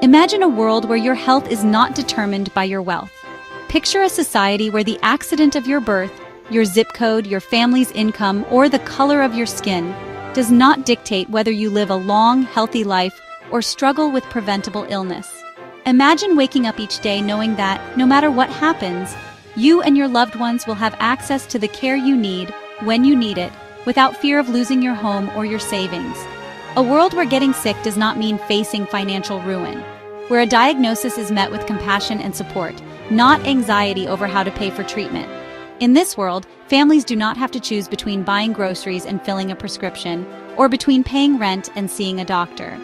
Imagine a world where your health is not determined by your wealth. Picture a society where the accident of your birth, your zip code, your family's income, or the color of your skin does not dictate whether you live a long, healthy life or struggle with preventable illness. Imagine waking up each day knowing that, no matter what happens, you and your loved ones will have access to the care you need when you need it, without fear of losing your home or your savings. A world where getting sick does not mean facing financial ruin, where a diagnosis is met with compassion and support, not anxiety over how to pay for treatment. In this world, families do not have to choose between buying groceries and filling a prescription, or between paying rent and seeing a doctor.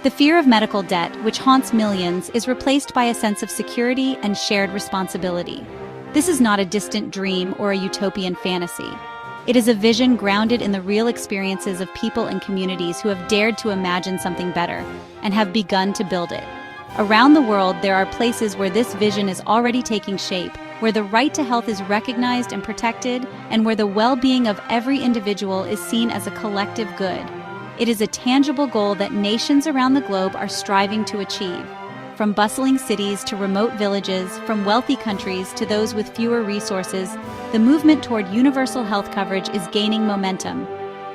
The fear of medical debt, which haunts millions, is replaced by a sense of security and shared responsibility. This is not a distant dream or a utopian fantasy. It is a vision grounded in the real experiences of people and communities who have dared to imagine something better and have begun to build it. Around the world, there are places where this vision is already taking shape, where the right to health is recognized and protected, and where the well-being of every individual is seen as a collective good. It is a tangible goal that nations around the globe are striving to achieve. From bustling cities to remote villages, from wealthy countries to those with fewer resources, the movement toward universal health coverage is gaining momentum.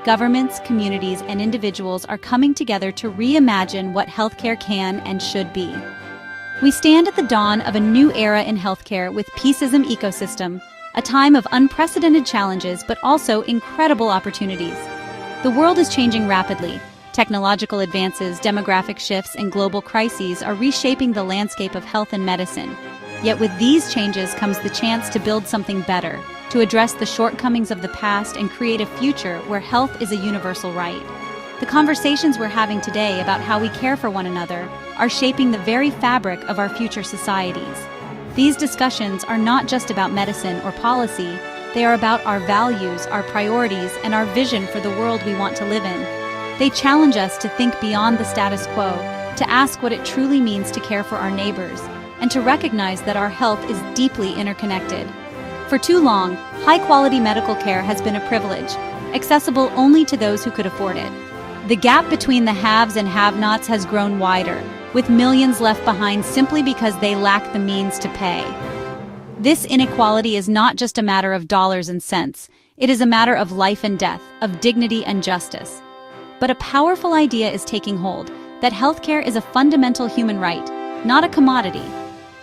Governments, communities, and individuals are coming together to reimagine what healthcare can and should be. We stand at the dawn of a new era in healthcare with Peaceism Ecosystem, a time of unprecedented challenges but also incredible opportunities. The world is changing rapidly. Technological advances, demographic shifts, and global crises are reshaping the landscape of health and medicine. Yet with these changes comes the chance to build something better, to address the shortcomings of the past and create a future where health is a universal right. The conversations we're having today about how we care for one another are shaping the very fabric of our future societies. These discussions are not just about medicine or policy, they are about our values, our priorities, and our vision for the world we want to live in. They challenge us to think beyond the status quo, to ask what it truly means to care for our neighbors, and to recognize that our health is deeply interconnected. For too long, high-quality medical care has been a privilege, accessible only to those who could afford it. The gap between the haves and have-nots has grown wider, with millions left behind simply because they lack the means to pay. This inequality is not just a matter of dollars and cents, it is a matter of life and death, of dignity and justice. But a powerful idea is taking hold, that healthcare is a fundamental human right, not a commodity.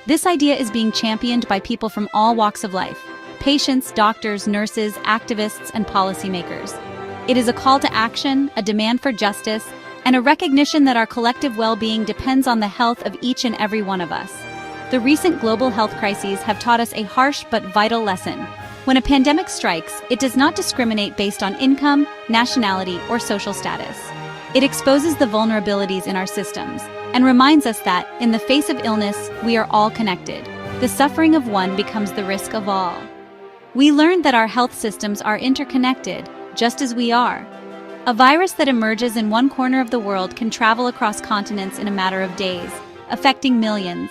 This idea is being championed by people from all walks of life: patients, doctors, nurses, activists, and policymakers. It is a call to action, a demand for justice, and a recognition that our collective well-being depends on the health of each and every one of us. The recent global health crises have taught us a harsh but vital lesson. When a pandemic strikes, it does not discriminate based on income, nationality, or social status. It exposes the vulnerabilities in our systems and reminds us that, in the face of illness, we are all connected. The suffering of one becomes the risk of all. We learned that our health systems are interconnected, just as we are. A virus that emerges in one corner of the world can travel across continents in a matter of days, affecting millions.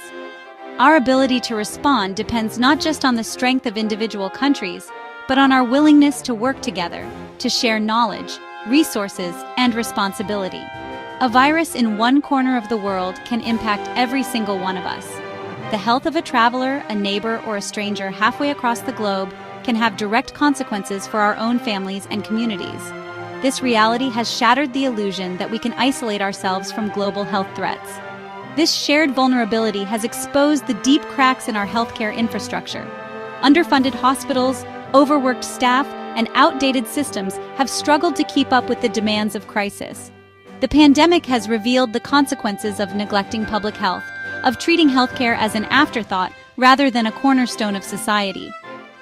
Our ability to respond depends not just on the strength of individual countries, but on our willingness to work together, to share knowledge, resources, and responsibility. A virus in one corner of the world can impact every single one of us. The health of a traveler, a neighbor, or a stranger halfway across the globe can have direct consequences for our own families and communities. This reality has shattered the illusion that we can isolate ourselves from global health threats. This shared vulnerability has exposed the deep cracks in our healthcare infrastructure. Underfunded hospitals, overworked staff, and outdated systems have struggled to keep up with the demands of crisis. The pandemic has revealed the consequences of neglecting public health, of treating healthcare as an afterthought rather than a cornerstone of society.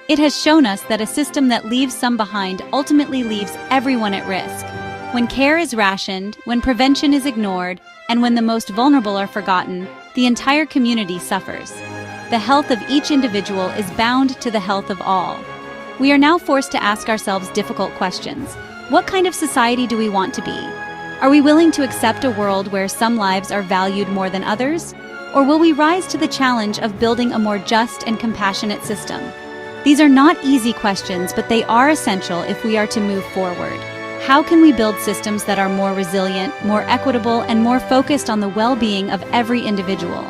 It has shown us that a system that leaves some behind ultimately leaves everyone at risk. When care is rationed, when prevention is ignored, and when the most vulnerable are forgotten, the entire community suffers. The health of each individual is bound to the health of all. We are now forced to ask ourselves difficult questions. What kind of society do we want to be? Are we willing to accept a world where some lives are valued more than others? Or will we rise to the challenge of building a more just and compassionate system? These are not easy questions, but they are essential if we are to move forward. How can we build systems that are more resilient, more equitable, and more focused on the well-being of every individual?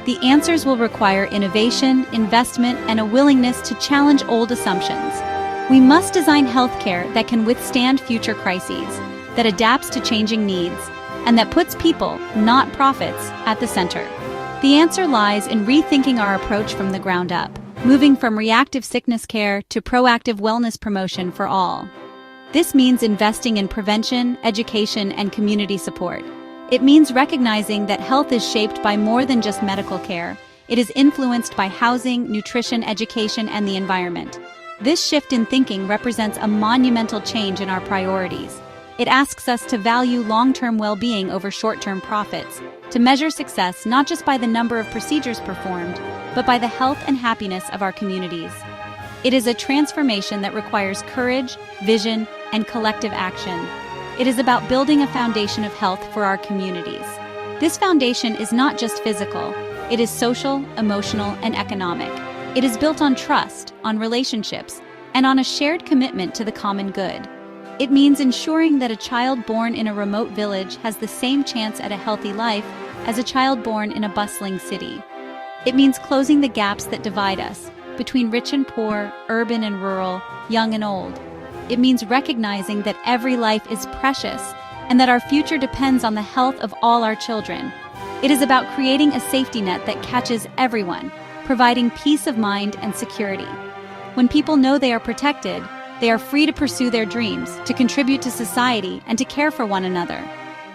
The answers will require innovation, investment, and a willingness to challenge old assumptions. We must design healthcare that can withstand future crises, that adapts to changing needs, and that puts people, not profits, at the center. The answer lies in rethinking our approach from the ground up, moving from reactive sickness care to proactive wellness promotion for all. This means investing in prevention, education, and community support. It means recognizing that health is shaped by more than just medical care. It is influenced by housing, nutrition, education, and the environment. This shift in thinking represents a monumental change in our priorities. It asks us to value long-term well-being over short-term profits, to measure success not just by the number of procedures performed, but by the health and happiness of our communities. It is a transformation that requires courage, vision, and collective action. It is about building a foundation of health for our communities. This foundation is not just physical, it is social, emotional, and economic. It is built on trust, on relationships, and on a shared commitment to the common good. It means ensuring that a child born in a remote village has the same chance at a healthy life as a child born in a bustling city. It means closing the gaps that divide us between rich and poor, urban and rural, young and old. It means recognizing that every life is precious and that our future depends on the health of all our children. It is about creating a safety net that catches everyone, providing peace of mind and security. When people know they are protected, they are free to pursue their dreams, to contribute to society, and to care for one another.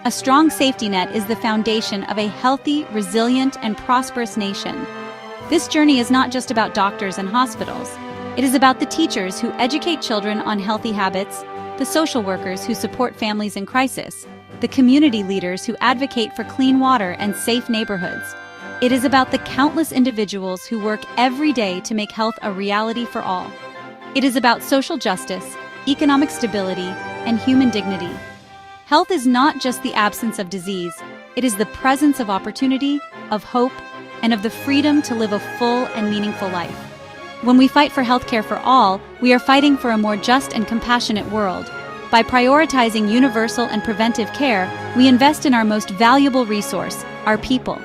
A strong safety net is the foundation of a healthy, resilient, and prosperous nation. This journey is not just about doctors and hospitals. It is about the teachers who educate children on healthy habits, the social workers who support families in crisis, the community leaders who advocate for clean water and safe neighborhoods. It is about the countless individuals who work every day to make health a reality for all. It is about social justice, economic stability, and human dignity. Health is not just the absence of disease, it is the presence of opportunity, of hope, and of the freedom to live a full and meaningful life. When we fight for healthcare for all, we are fighting for a more just and compassionate world. By prioritizing universal and preventive care, we invest in our most valuable resource, our people.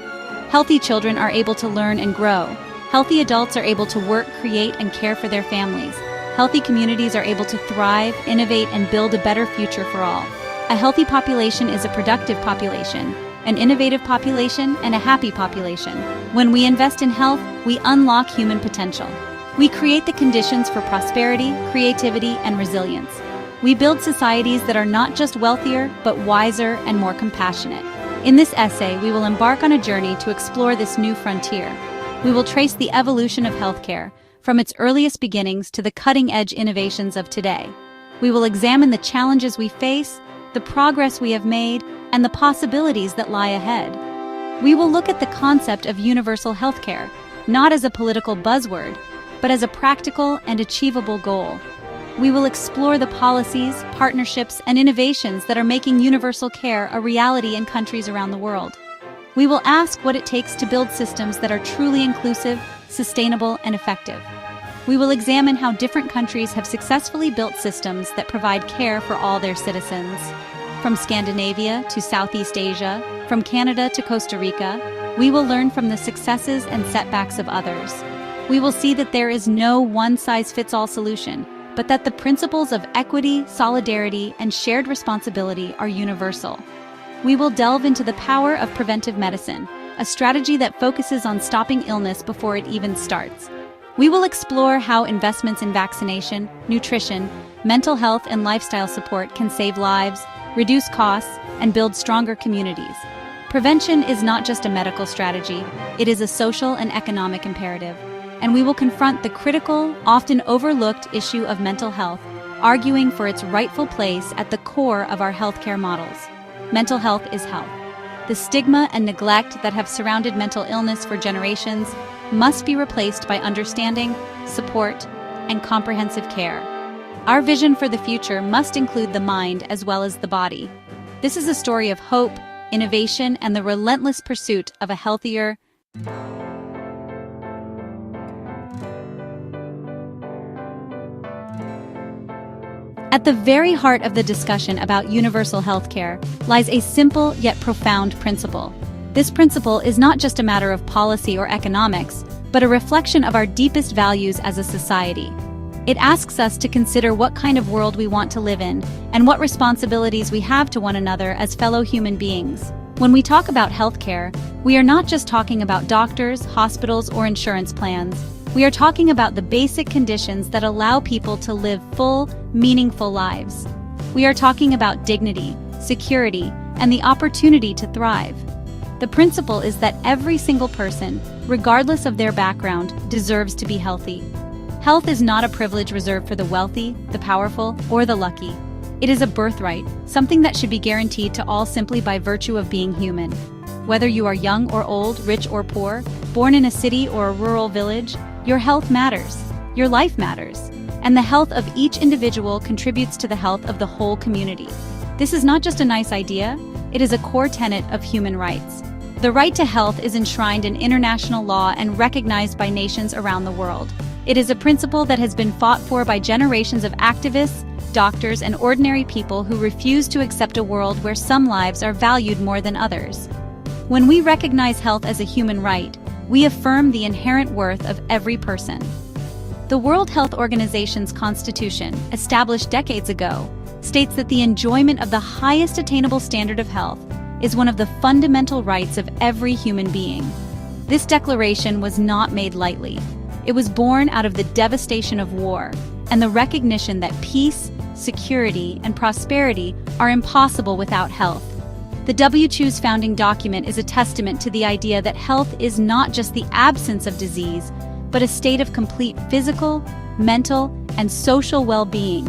Healthy children are able to learn and grow. Healthy adults are able to work, create, and care for their families. Healthy communities are able to thrive, innovate, and build a better future for all. A healthy population is a productive population, an innovative population, and a happy population. When we invest in health, we unlock human potential. We create the conditions for prosperity, creativity, and resilience. We build societies that are not just wealthier, but wiser and more compassionate. In this essay, we will embark on a journey to explore this new frontier. We will trace the evolution of healthcare, from its earliest beginnings to the cutting-edge innovations of today. We will examine the challenges we face, the progress we have made, and the possibilities that lie ahead. We will look at the concept of universal healthcare, not as a political buzzword, but as a practical and achievable goal. We will explore the policies, partnerships, and innovations that are making universal care a reality in countries around the world. We will ask what it takes to build systems that are truly inclusive, sustainable, and effective. We will examine how different countries have successfully built systems that provide care for all their citizens. From Scandinavia to Southeast Asia, from Canada to Costa Rica, we will learn from the successes and setbacks of others. We will see that there is no one-size-fits-all solution, but that the principles of equity, solidarity, and shared responsibility are universal. We will delve into the power of preventive medicine, a strategy that focuses on stopping illness before it even starts. We will explore how investments in vaccination, nutrition, mental health, and lifestyle support can save lives, reduce costs, and build stronger communities. Prevention is not just a medical strategy, it is a social and economic imperative. And we will confront the critical, often overlooked issue of mental health, arguing for its rightful place at the core of our healthcare models. Mental health is health. The stigma and neglect that have surrounded mental illness for generations must be replaced by understanding, support, and comprehensive care. Our vision for the future must include the mind as well as the body. This is a story of hope, innovation, and the relentless pursuit of a healthier, At the very heart of the discussion about universal healthcare lies a simple yet profound principle. This principle is not just a matter of policy or economics, but a reflection of our deepest values as a society. It asks us to consider what kind of world we want to live in and what responsibilities we have to one another as fellow human beings. When we talk about healthcare, we are not just talking about doctors, hospitals, or insurance plans. We are talking about the basic conditions that allow people to live full, meaningful lives. We are talking about dignity, security, and the opportunity to thrive. The principle is that every single person, regardless of their background, deserves to be healthy. Health is not a privilege reserved for the wealthy, the powerful, or the lucky. It is a birthright, something that should be guaranteed to all simply by virtue of being human. Whether you are young or old, rich or poor, born in a city or a rural village, your health matters. Your life matters. And the health of each individual contributes to the health of the whole community. This is not just a nice idea, it is a core tenet of human rights. The right to health is enshrined in international law and recognized by nations around the world. It is a principle that has been fought for by generations of activists, doctors, and ordinary people who refuse to accept a world where some lives are valued more than others. When we recognize health as a human right, we affirm the inherent worth of every person. The World Health Organization's constitution, established decades ago, states that the enjoyment of the highest attainable standard of health is one of the fundamental rights of every human being. This declaration was not made lightly. It was born out of the devastation of war and the recognition that peace, security, and prosperity are impossible without health. The WHO's founding document is a testament to the idea that health is not just the absence of disease, but a state of complete physical, mental, and social well-being.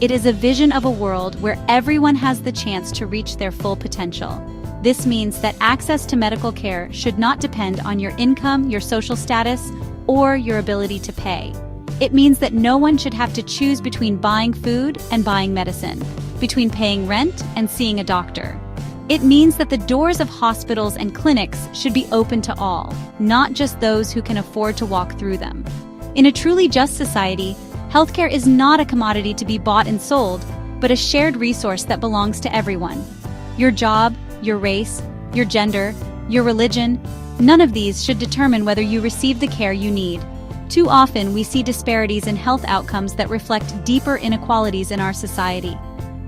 It is a vision of a world where everyone has the chance to reach their full potential. This means that access to medical care should not depend on your income, your social status, or your ability to pay. It means that no one should have to choose between buying food and buying medicine, between paying rent and seeing a doctor. It means that the doors of hospitals and clinics should be open to all, not just those who can afford to walk through them. In a truly just society, healthcare is not a commodity to be bought and sold, but a shared resource that belongs to everyone. Your job, your race, your gender, your religion, none of these should determine whether you receive the care you need. Too often, we see disparities in health outcomes that reflect deeper inequalities in our society.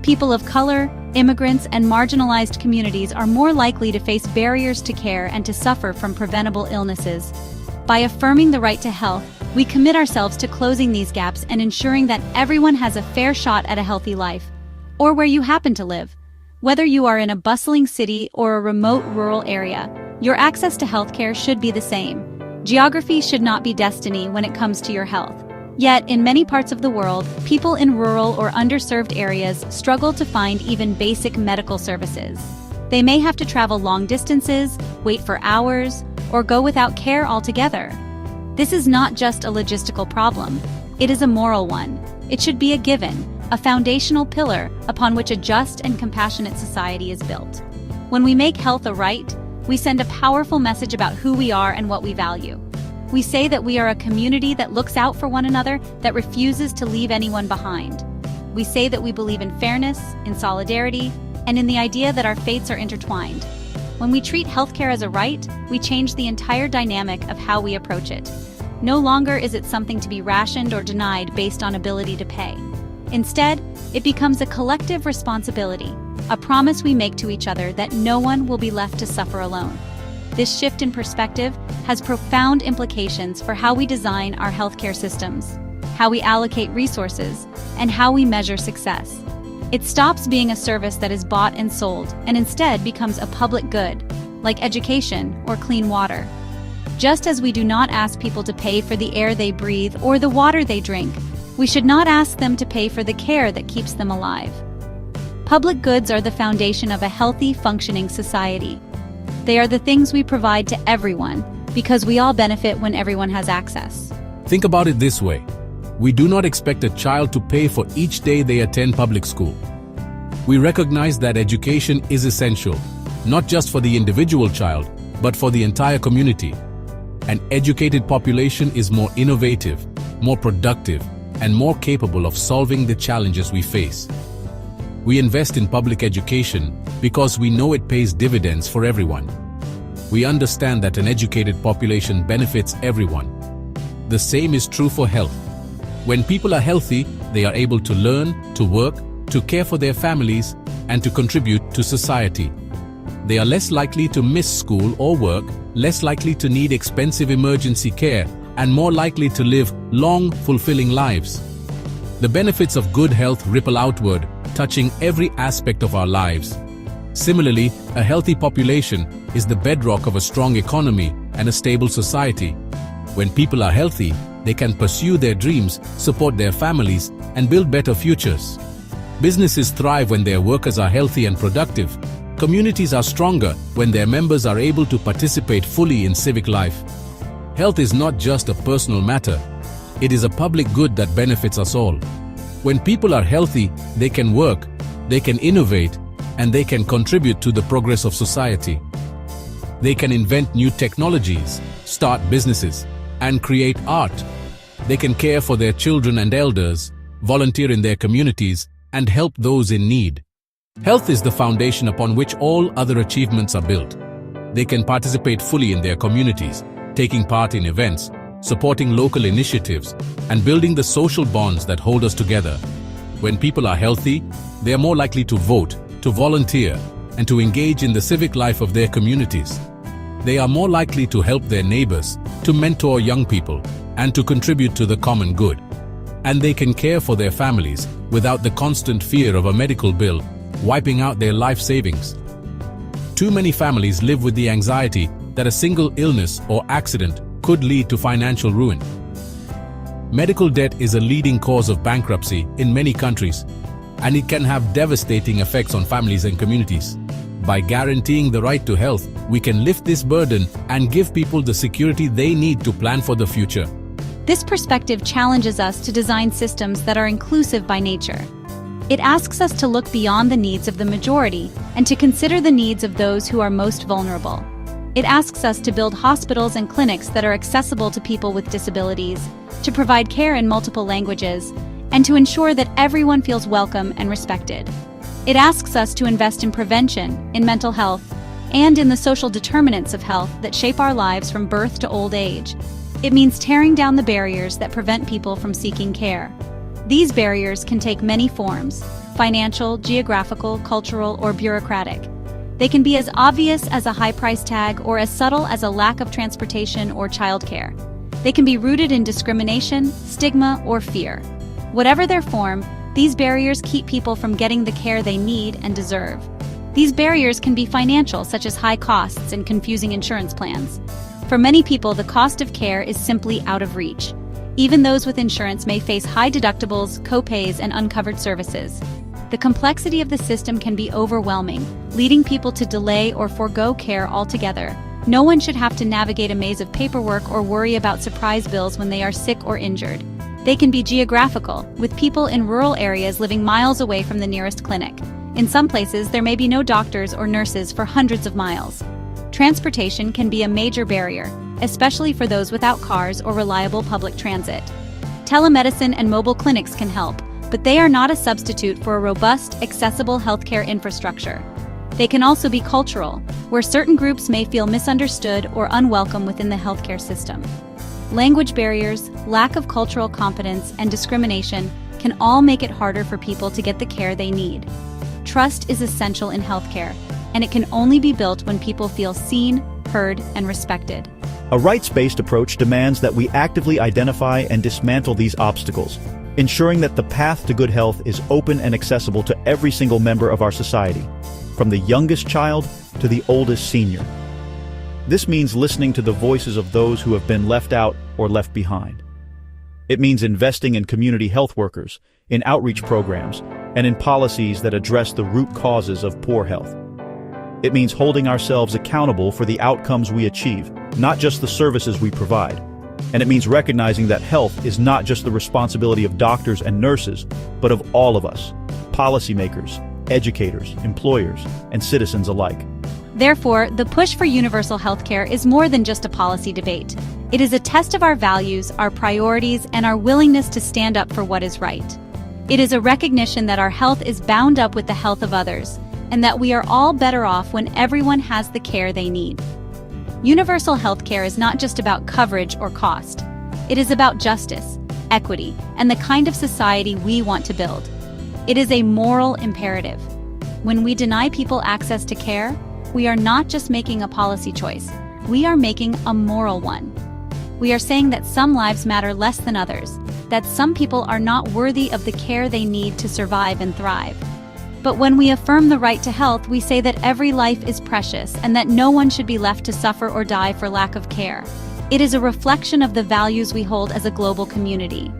People of color, immigrants, and marginalized communities are more likely to face barriers to care and to suffer from preventable illnesses. By affirming the right to health, we commit ourselves to closing these gaps and ensuring that everyone has a fair shot at a healthy life, or where you happen to live. Whether you are in a bustling city or a remote rural area, your access to healthcare should be the same. Geography should not be destiny when it comes to your health. Yet, in many parts of the world, people in rural or underserved areas struggle to find even basic medical services. They may have to travel long distances, wait for hours, or go without care altogether. This is not just a logistical problem, it is a moral one. It should be a given, a foundational pillar upon which a just and compassionate society is built. When we make health a right, we send a powerful message about who we are and what we value. We say that we are a community that looks out for one another, that refuses to leave anyone behind. We say that we believe in fairness, in solidarity, and in the idea that our fates are intertwined. When we treat healthcare as a right, we change the entire dynamic of how we approach it. No longer is it something to be rationed or denied based on ability to pay. Instead, it becomes a collective responsibility, a promise we make to each other that no one will be left to suffer alone. This shift in perspective has profound implications for how we design our healthcare systems, how we allocate resources, and how we measure success. It stops being a service that is bought and sold and instead becomes a public good, like education or clean water. Just as we do not ask people to pay for the air they breathe or the water they drink, we should not ask them to pay for the care that keeps them alive. Public goods are the foundation of a healthy, functioning society. They are the things we provide to everyone because we all benefit when everyone has access. Think about it this way. We do not expect a child to pay for each day they attend public school. We recognize that education is essential, not just for the individual child, but for the entire community. An educated population is more innovative, more productive, and more capable of solving the challenges we face. We invest in public education because we know it pays dividends for everyone. We understand that an educated population benefits everyone. The same is true for health. When people are healthy, they are able to learn, to work, to care for their families, and to contribute to society. They are less likely to miss school or work, less likely to need expensive emergency care, and more likely to live long, fulfilling lives. The benefits of good health ripple outward, touching every aspect of our lives. Similarly, a healthy population is the bedrock of a strong economy and a stable society. When people are healthy, they can pursue their dreams, support their families, and build better futures. Businesses thrive when their workers are healthy and productive. Communities are stronger when their members are able to participate fully in civic life. Health is not just a personal matter. It is a public good that benefits us all. When people are healthy, they can work, they can innovate, and they can contribute to the progress of society. They can invent new technologies, start businesses, and create art. They can care for their children and elders, volunteer in their communities, and help those in need. Health is the foundation upon which all other achievements are built. They can participate fully in their communities, taking part in events, supporting local initiatives, and building the social bonds that hold us together. When people are healthy, they are more likely to vote, to volunteer, and to engage in the civic life of their communities. They are more likely to help their neighbors, to mentor young people, and to contribute to the common good. And they can care for their families without the constant fear of a medical bill wiping out their life savings. Too many families live with the anxiety that a single illness or accident could lead to financial ruin. Medical debt is a leading cause of bankruptcy in many countries, and it can have devastating effects on families and communities. By guaranteeing the right to health, we can lift this burden and give people the security they need to plan for the future. This perspective challenges us to design systems that are inclusive by nature. It asks us to look beyond the needs of the majority and to consider the needs of those who are most vulnerable. It asks us to build hospitals and clinics that are accessible to people with disabilities, to provide care in multiple languages, and to ensure that everyone feels welcome and respected. It asks us to invest in prevention, in mental health, and in the social determinants of health that shape our lives from birth to old age. It means tearing down the barriers that prevent people from seeking care. These barriers can take many forms: financial, geographical, cultural, or bureaucratic. They can be as obvious as a high price tag or as subtle as a lack of transportation or childcare. They can be rooted in discrimination, stigma, or fear. Whatever their form, these barriers keep people from getting the care they need and deserve. These barriers can be financial, such as high costs and confusing insurance plans. For many people, the cost of care is simply out of reach. Even those with insurance may face high deductibles, co-pays, and uncovered services. The complexity of the system can be overwhelming, leading people to delay or forego care altogether. No one should have to navigate a maze of paperwork or worry about surprise bills when they are sick or injured. They can be geographical, with people in rural areas living miles away from the nearest clinic. In some places, there may be no doctors or nurses for hundreds of miles. Transportation can be a major barrier, especially for those without cars or reliable public transit. Telemedicine and mobile clinics can help, but they are not a substitute for a robust, accessible healthcare infrastructure. They can also be cultural, where certain groups may feel misunderstood or unwelcome within the healthcare system. Language barriers, lack of cultural competence, and discrimination can all make it harder for people to get the care they need. Trust is essential in healthcare, and it can only be built when people feel seen, heard, and respected. A rights-based approach demands that we actively identify and dismantle these obstacles, ensuring that the path to good health is open and accessible to every single member of our society, from the youngest child to the oldest senior. This means listening to the voices of those who have been left out or left behind. It means investing in community health workers, in outreach programs, and in policies that address the root causes of poor health. It means holding ourselves accountable for the outcomes we achieve, not just the services we provide. And it means recognizing that health is not just the responsibility of doctors and nurses, but of all of us, policymakers, educators, employers, and citizens alike. Therefore, the push for universal healthcare is more than just a policy debate. It is a test of our values, our priorities, and our willingness to stand up for what is right. It is a recognition that our health is bound up with the health of others, and that we are all better off when everyone has the care they need. Universal healthcare is not just about coverage or cost. It is about justice, equity, and the kind of society we want to build. It is a moral imperative. When we deny people access to care, we are not just making a policy choice, we are making a moral one. We are saying that some lives matter less than others, that some people are not worthy of the care they need to survive and thrive. But when we affirm the right to health, we say that every life is precious and that no one should be left to suffer or die for lack of care. It is a reflection of the values we hold as a global community.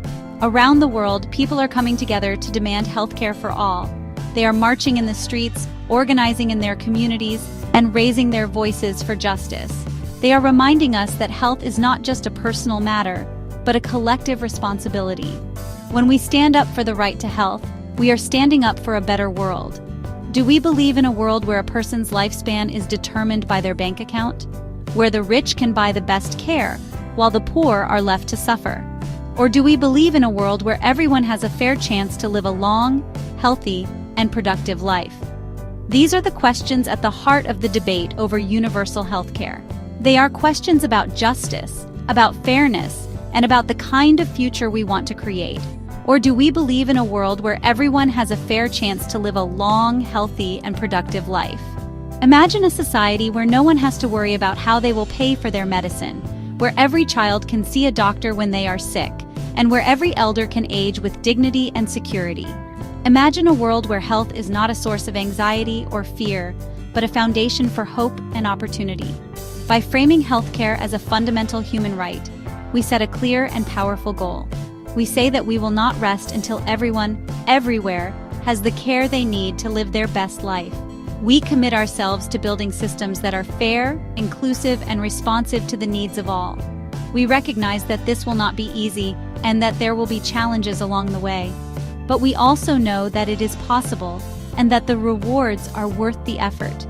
Around the world, people are coming together to demand healthcare for all. They are marching in the streets, organizing in their communities, and raising their voices for justice. They are reminding us that health is not just a personal matter, but a collective responsibility. When we stand up for the right to health, we are standing up for a better world. Do we believe in a world where a person's lifespan is determined by their bank account? Where the rich can buy the best care, while the poor are left to suffer? Or do we believe in a world where everyone has a fair chance to live a long, healthy, and productive life? These are the questions at the heart of the debate over universal healthcare. They are questions about justice, about fairness, and about the kind of future we want to create. Or do we believe in a world where everyone has a fair chance to live a long, healthy, and productive life? Imagine a society where no one has to worry about how they will pay for their medicine, where every child can see a doctor when they are sick, and where every elder can age with dignity and security. Imagine a world where health is not a source of anxiety or fear, but a foundation for hope and opportunity. By framing healthcare as a fundamental human right, we set a clear and powerful goal. We say that we will not rest until everyone, everywhere, has the care they need to live their best life. We commit ourselves to building systems that are fair, inclusive, and responsive to the needs of all. We recognize that this will not be easy and that there will be challenges along the way. But we also know that it is possible and that the rewards are worth the effort.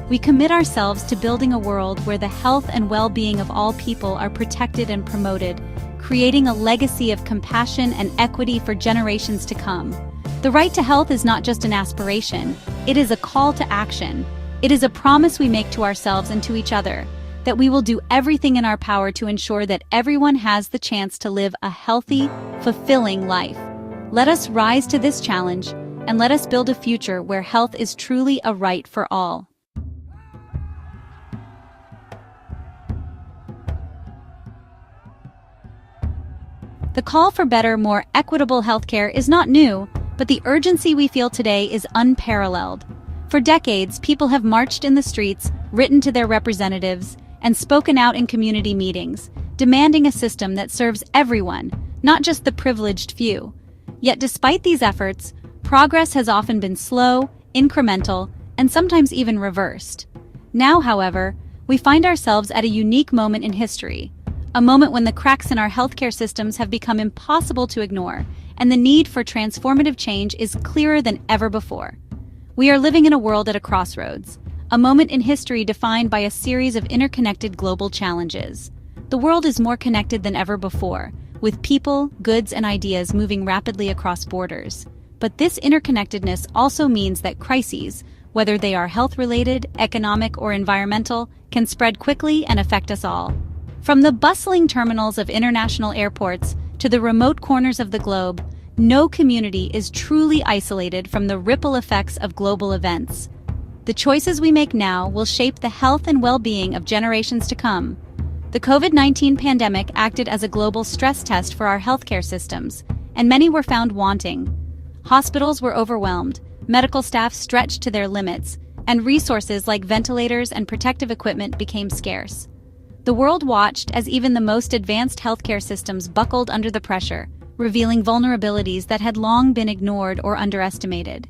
We commit ourselves to building a world where the health and well-being of all people are protected and promoted, creating a legacy of compassion and equity for generations to come. The right to health is not just an aspiration, it is a call to action. It is a promise we make to ourselves and to each other, that we will do everything in our power to ensure that everyone has the chance to live a healthy, fulfilling life. Let us rise to this challenge, and let us build a future where health is truly a right for all. The call for better, more equitable healthcare is not new, but the urgency we feel today is unparalleled. For decades, people have marched in the streets, written to their representatives, and spoken out in community meetings, demanding a system that serves everyone, not just the privileged few. Yet despite these efforts, progress has often been slow, incremental, and sometimes even reversed. Now, however, we find ourselves at a unique moment in history, a moment when the cracks in our healthcare systems have become impossible to ignore, and the need for transformative change is clearer than ever before. We are living in a world at a crossroads, a moment in history defined by a series of interconnected global challenges. The world is more connected than ever before, with people, goods, and ideas moving rapidly across borders. But this interconnectedness also means that crises, whether they are health-related, economic, or environmental, can spread quickly and affect us all. From the bustling terminals of international airports to the remote corners of the globe, no community is truly isolated from the ripple effects of global events. The choices we make now will shape the health and well-being of generations to come. The COVID-19 pandemic acted as a global stress test for our healthcare systems, and many were found wanting. Hospitals were overwhelmed, medical staff stretched to their limits, and resources like ventilators and protective equipment became scarce. The world watched as even the most advanced healthcare systems buckled under the pressure, revealing vulnerabilities that had long been ignored or underestimated.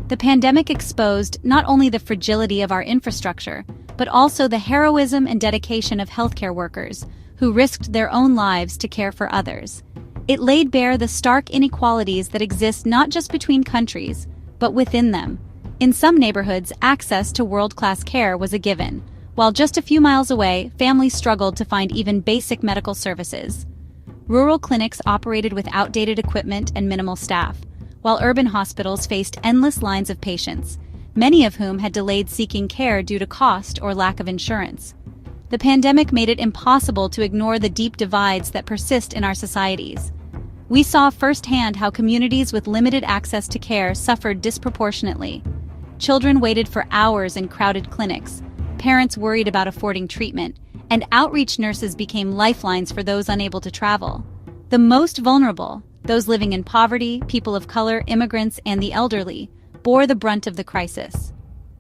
The pandemic exposed not only the fragility of our infrastructure, but also the heroism and dedication of healthcare workers, who risked their own lives to care for others. It laid bare the stark inequalities that exist not just between countries, but within them, In some neighborhoods, access to world-class care was a given, while just a few miles away, families struggled to find even basic medical services. Rural clinics operated with outdated equipment and minimal staff, while urban hospitals faced endless lines of patients, many of whom had delayed seeking care due to cost or lack of insurance. The pandemic made it impossible to ignore the deep divides that persist in our societies. We saw firsthand how communities with limited access to care suffered disproportionately. Children waited for hours in crowded clinics, parents worried about affording treatment, and outreach nurses became lifelines for those unable to travel. The most vulnerable, those living in poverty, people of color, immigrants, and the elderly, bore the brunt of the crisis.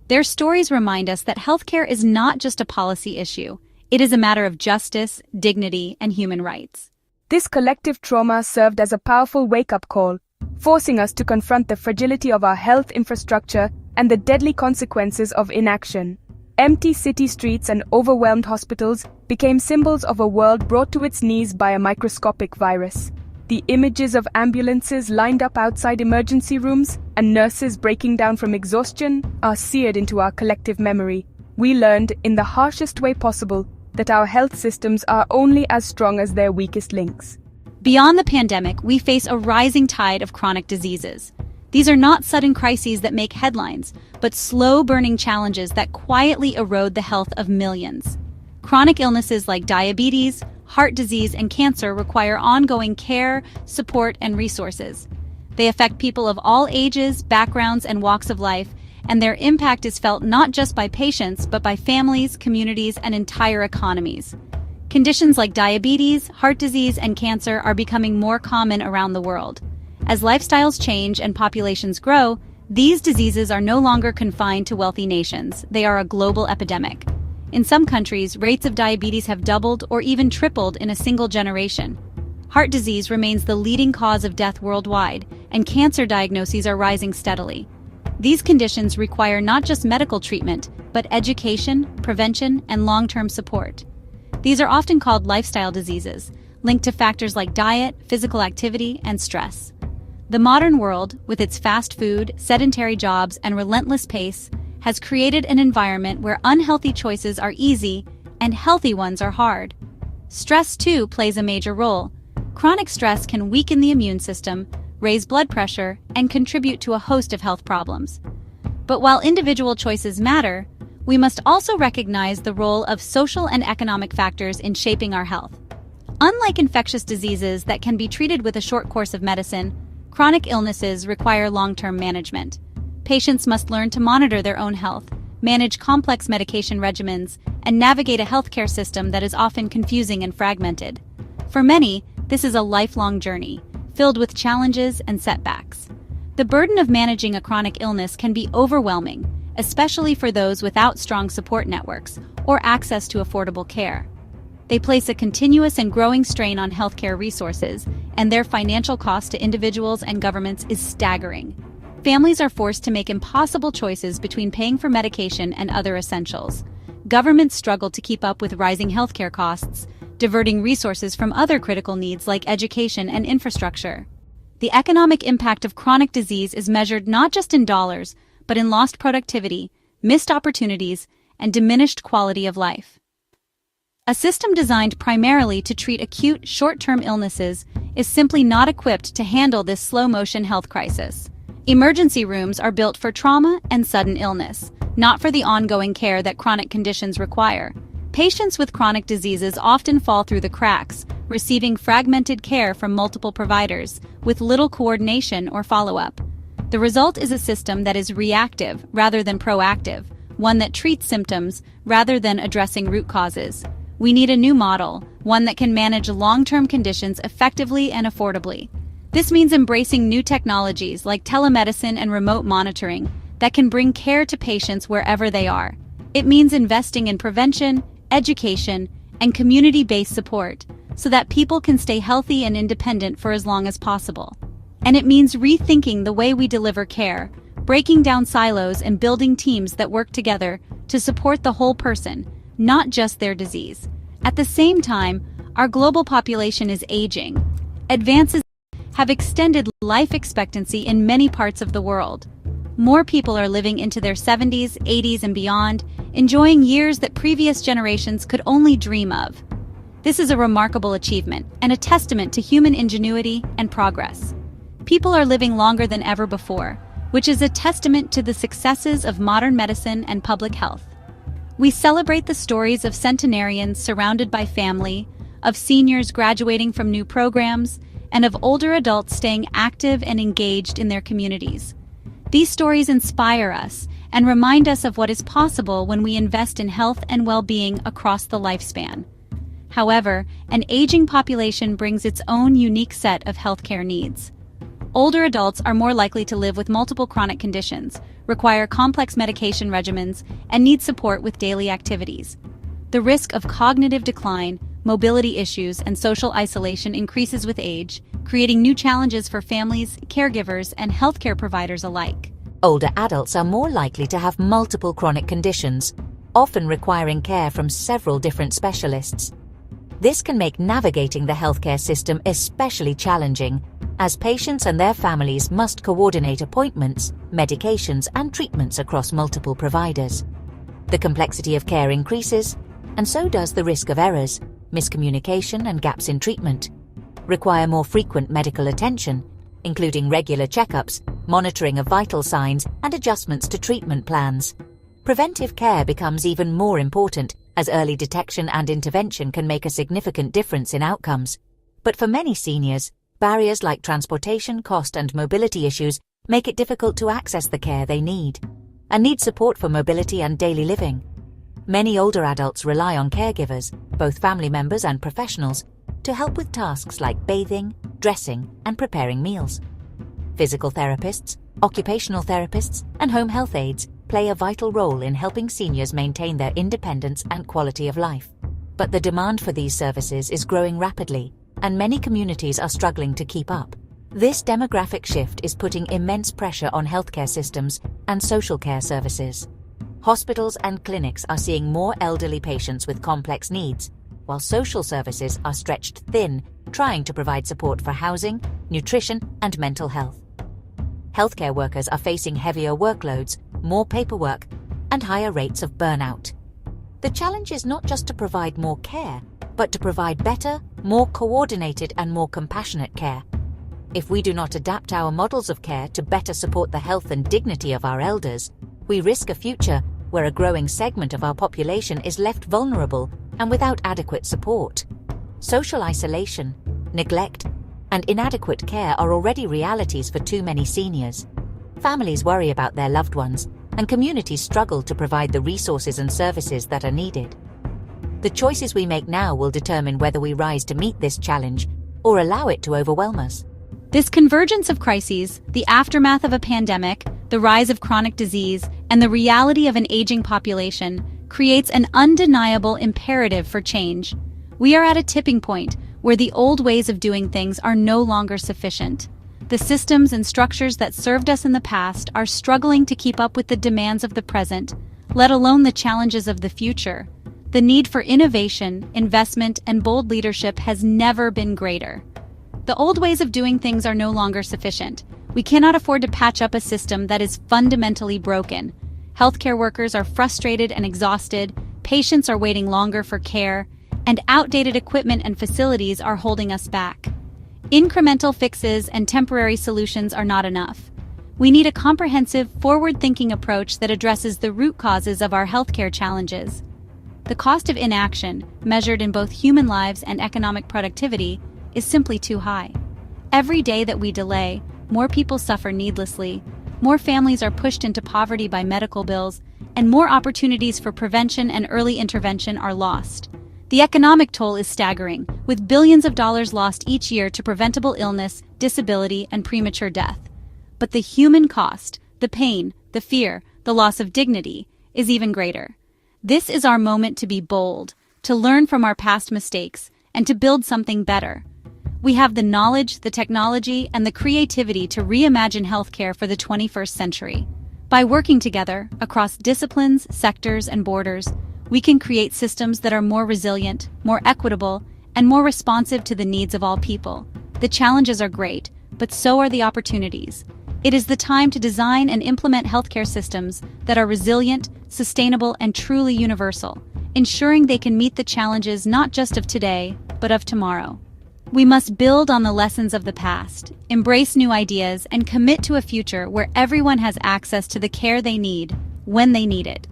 Their stories remind us that healthcare is not just a policy issue. It is a matter of justice, dignity, and human rights. This collective trauma served as a powerful wake-up call, forcing us to confront the fragility of our health infrastructure and the deadly consequences of inaction. Empty city streets and overwhelmed hospitals became symbols of a world brought to its knees by a microscopic virus. The images of ambulances lined up outside emergency rooms and nurses breaking down from exhaustion are seared into our collective memory. We learned, in the harshest way possible, that our health systems are only as strong as their weakest links. Beyond the pandemic, we face a rising tide of chronic diseases. These are not sudden crises that make headlines, but slow-burning challenges that quietly erode the health of millions. Chronic illnesses like diabetes, heart disease, and cancer require ongoing care, support, and resources. They affect people of all ages, backgrounds, and walks of life, and their impact is felt not just by patients, but by families, communities, and entire economies. Conditions like diabetes, heart disease, and cancer are becoming more common around the world. As lifestyles change and populations grow, these diseases are no longer confined to wealthy nations. They are a global epidemic. In some countries, rates of diabetes have doubled or even tripled in a single generation. Heart disease remains the leading cause of death worldwide, and cancer diagnoses are rising steadily. These conditions require not just medical treatment, but education, prevention, and long-term support. These are often called lifestyle diseases, linked to factors like diet, physical activity, and stress. The modern world, with its fast food, sedentary jobs, and relentless pace, has created an environment where unhealthy choices are easy and healthy ones are hard. Stress, too, plays a major role. Chronic stress can weaken the immune system, raise blood pressure, and contribute to a host of health problems. But while individual choices matter, we must also recognize the role of social and economic factors in shaping our health. Unlike infectious diseases that can be treated with a short course of medicine, chronic illnesses require long-term management. Patients must learn to monitor their own health, manage complex medication regimens, and navigate a healthcare system that is often confusing and fragmented. For many, this is a lifelong journey, filled with challenges and setbacks. The burden of managing a chronic illness can be overwhelming, especially for those without strong support networks or access to affordable care. They place a continuous and growing strain on healthcare resources, and their financial cost to individuals and governments is staggering. Families are forced to make impossible choices between paying for medication and other essentials. Governments struggle to keep up with rising healthcare costs, diverting resources from other critical needs like education and infrastructure. The economic impact of chronic disease is measured not just in dollars, but in lost productivity, missed opportunities, and diminished quality of life. A system designed primarily to treat acute, short-term illnesses is simply not equipped to handle this slow-motion health crisis. Emergency rooms are built for trauma and sudden illness, not for the ongoing care that chronic conditions require. Patients with chronic diseases often fall through the cracks, receiving fragmented care from multiple providers, with little coordination or follow-up. The result is a system that is reactive rather than proactive, one that treats symptoms rather than addressing root causes. We need a new model, one that can manage long-term conditions effectively and affordably. This means embracing new technologies like telemedicine and remote monitoring that can bring care to patients wherever they are. It means investing in prevention, education, and community-based support so that people can stay healthy and independent for as long as possible. And it means rethinking the way we deliver care, breaking down silos and building teams that work together to support the whole person, not just their disease. At the same time, our global population is aging. Advances have extended life expectancy in many parts of the world. more people are living into their 70s, 80s, and beyond, enjoying years that previous generations could only dream of. This is a remarkable achievement and a testament to human ingenuity and progress. People are living longer than ever before, which is a testament to the successes of modern medicine and public health. We celebrate the stories of centenarians surrounded by family, of seniors graduating from new programs, and of older adults staying active and engaged in their communities. These stories inspire us and remind us of what is possible when we invest in health and well-being across the lifespan. However, an aging population brings its own unique set of healthcare needs. Older adults are more likely to live with multiple chronic conditions, require complex medication regimens, and need support with daily activities. The risk of cognitive decline, mobility issues, and social isolation increases with age, creating new challenges for families, caregivers, and healthcare providers alike. Older adults are more likely to have multiple chronic conditions, often requiring care from several different specialists. This can make navigating the healthcare system especially challenging, as patients and their families must coordinate appointments, medications, and treatments across multiple providers. The complexity of care increases, and so does the risk of errors, miscommunication, and gaps in treatment. Require more frequent medical attention, including regular checkups, monitoring of vital signs, and adjustments to treatment plans. Preventive care becomes even more important, as early detection and intervention can make a significant difference in outcomes. But for many seniors, barriers like transportation, cost, and mobility issues make it difficult to access the care they need, and need support for mobility and daily living. Many older adults rely on caregivers, both family members and professionals, to help with tasks like bathing, dressing, and preparing meals. Physical therapists, occupational therapists, and home health aides play a vital role in helping seniors maintain their independence and quality of life. But the demand for these services is growing rapidly, and many communities are struggling to keep up. This demographic shift is putting immense pressure on healthcare systems and social care services. Hospitals and clinics are seeing more elderly patients with complex needs, while social services are stretched thin, trying to provide support for housing, nutrition, and mental health. Healthcare workers are facing heavier workloads, more paperwork, and higher rates of burnout. The challenge is not just to provide more care, but to provide better, more coordinated, and more compassionate care. If we do not adapt our models of care to better support the health and dignity of our elders, we risk a future where a growing segment of our population is left vulnerable and without adequate support. Social isolation, neglect, and inadequate care are already realities for too many seniors. Families worry about their loved ones, and communities struggle to provide the resources and services that are needed. The choices we make now will determine whether we rise to meet this challenge or allow it to overwhelm us. This convergence of crises, the aftermath of a pandemic, the rise of chronic disease, and the reality of an aging population creates an undeniable imperative for change. We are at a tipping point where the old ways of doing things are no longer sufficient. The systems and structures that served us in the past are struggling to keep up with the demands of the present, let alone the challenges of the future. The need for innovation, investment, and bold leadership has never been greater. The old ways of doing things are no longer sufficient. We cannot afford to patch up a system that is fundamentally broken. Healthcare workers are frustrated and exhausted, patients are waiting longer for care, and outdated equipment and facilities are holding us back. Incremental fixes and temporary solutions are not enough. We need a comprehensive, forward-thinking approach that addresses the root causes of our healthcare challenges. The cost of inaction, measured in both human lives and economic productivity, is simply too high. Every day that we delay, more people suffer needlessly, more families are pushed into poverty by medical bills, and more opportunities for prevention and early intervention are lost. The economic toll is staggering, with billions of dollars lost each year to preventable illness, disability, and premature death. But the human cost, the pain, the fear, the loss of dignity, is even greater. This is our moment to be bold, to learn from our past mistakes, and to build something better. We have the knowledge, the technology, and the creativity to reimagine healthcare for the 21st century. By working together, across disciplines, sectors, and borders, we can create systems that are more resilient, more equitable, and more responsive to the needs of all people. The challenges are great, but so are the opportunities. It is the time to design and implement healthcare systems that are resilient, sustainable, and truly universal, ensuring they can meet the challenges not just of today, but of tomorrow. We must build on the lessons of the past, embrace new ideas, and commit to a future where everyone has access to the care they need, when they need it.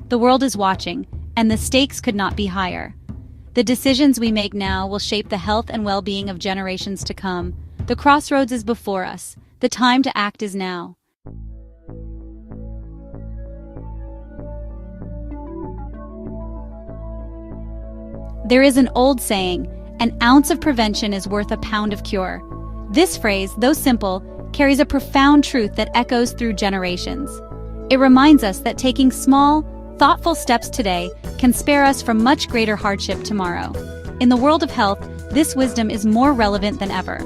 The world is watching, and the stakes could not be higher. The decisions we make now will shape the health and well-being of generations to come. The crossroads is before us. The time to act is now. There is an old saying, an ounce of prevention is worth a pound of cure. This phrase, though simple, carries a profound truth that echoes through generations. It reminds us that taking small, thoughtful steps today can spare us from much greater hardship tomorrow. In the world of health, this wisdom is more relevant than ever.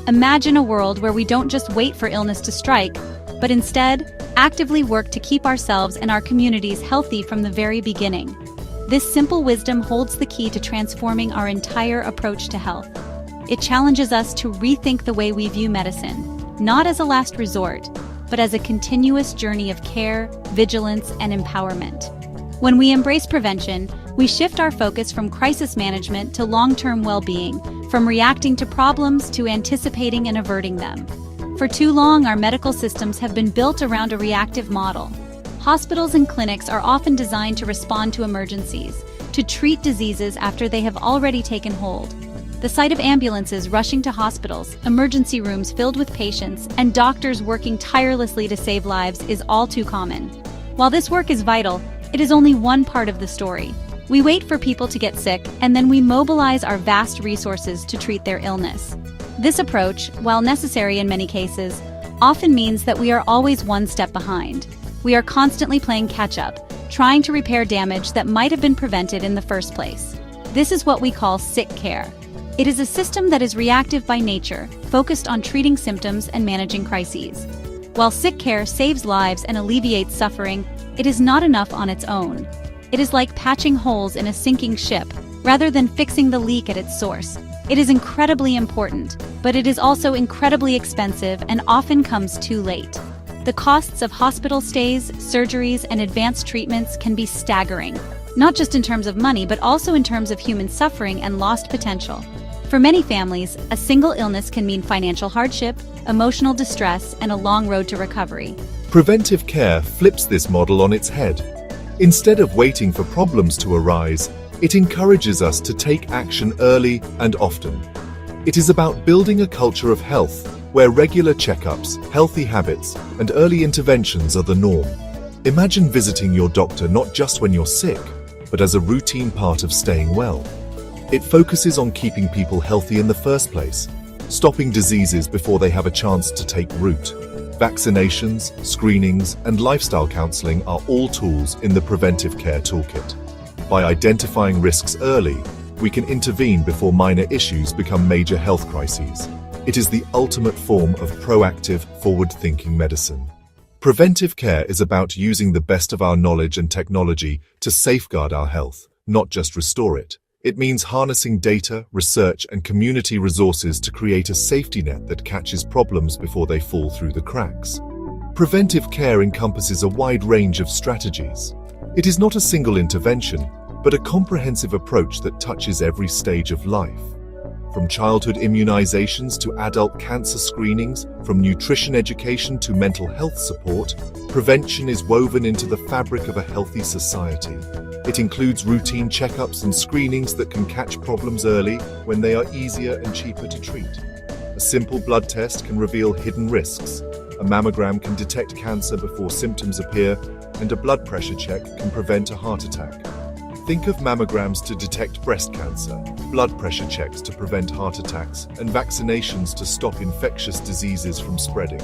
Imagine a world where we don't just wait for illness to strike, but instead, actively work to keep ourselves and our communities healthy from the very beginning. This simple wisdom holds the key to transforming our entire approach to health. It challenges us to rethink the way we view medicine, not as a last resort, but as a continuous journey of care, vigilance, and empowerment. When we embrace prevention, we shift our focus from crisis management to long-term well-being, from reacting to problems to anticipating and averting them. For too long, our medical systems have been built around a reactive model. Hospitals and clinics are often designed to respond to emergencies, to treat diseases after they have already taken hold. The sight of ambulances rushing to hospitals, emergency rooms filled with patients, and doctors working tirelessly to save lives is all too common. While this work is vital, it is only one part of the story. We wait for people to get sick, and then we mobilize our vast resources to treat their illness. This approach, while necessary in many cases, often means that we are always one step behind. We are constantly playing catch-up, trying to repair damage that might have been prevented in the first place. This is what we call sick care. It is a system that is reactive by nature, focused on treating symptoms and managing crises. While sick care saves lives and alleviates suffering, it is not enough on its own. It is like patching holes in a sinking ship, rather than fixing the leak at its source. It is incredibly important, but it is also incredibly expensive and often comes too late. The costs of hospital stays, surgeries, and advanced treatments can be staggering, not just in terms of money, but also in terms of human suffering and lost potential. For many families, a single illness can mean financial hardship, emotional distress, and a long road to recovery. Preventive care flips this model on its head. Instead of waiting for problems to arise, it encourages us to take action early and often. It is about building a culture of health where regular checkups, healthy habits, and early interventions are the norm. Imagine visiting your doctor not just when you're sick, but as a routine part of staying well. It focuses on keeping people healthy in the first place, stopping diseases before they have a chance to take root. Vaccinations, screenings, and lifestyle counseling are all tools in the preventive care toolkit. By identifying risks early, we can intervene before minor issues become major health crises. It is the ultimate form of proactive, forward-thinking medicine. Preventive care is about using the best of our knowledge and technology to safeguard our health, not just restore it. It means harnessing data, research, and community resources to create a safety net that catches problems before they fall through the cracks. Preventive care encompasses a wide range of strategies. It is not a single intervention, but a comprehensive approach that touches every stage of life. From childhood immunizations to adult cancer screenings, from nutrition education to mental health support, prevention is woven into the fabric of a healthy society. It includes routine checkups and screenings that can catch problems early when they are easier and cheaper to treat. A simple blood test can reveal hidden risks. A mammogram can detect cancer before symptoms appear, and a blood pressure check can prevent a heart attack. Think of mammograms to detect breast cancer, blood pressure checks to prevent heart attacks, and vaccinations to stop infectious diseases from spreading.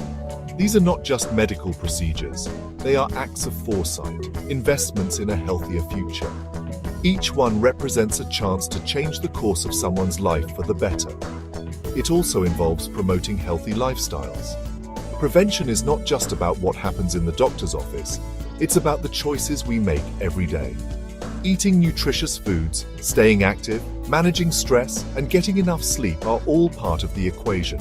These are not just medical procedures, they are acts of foresight, investments in a healthier future. Each one represents a chance to change the course of someone's life for the better. It also involves promoting healthy lifestyles. Prevention is not just about what happens in the doctor's office, it's about the choices we make every day. Eating nutritious foods, staying active, managing stress, and getting enough sleep are all part of the equation.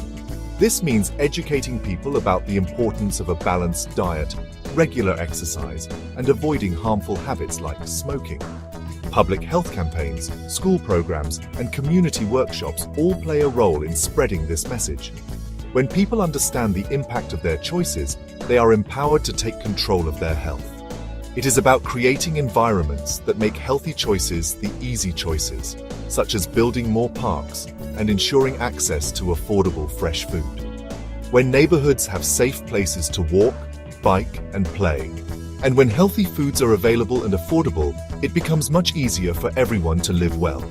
This means educating people about the importance of a balanced diet, regular exercise, and avoiding harmful habits like smoking. Public health campaigns, school programs, and community workshops all play a role in spreading this message. When people understand the impact of their choices, they are empowered to take control of their health. It is about creating environments that make healthy choices the easy choices, such as building more parks and ensuring access to affordable fresh food. When neighborhoods have safe places to walk, bike, and play, and when healthy foods are available and affordable, it becomes much easier for everyone to live well.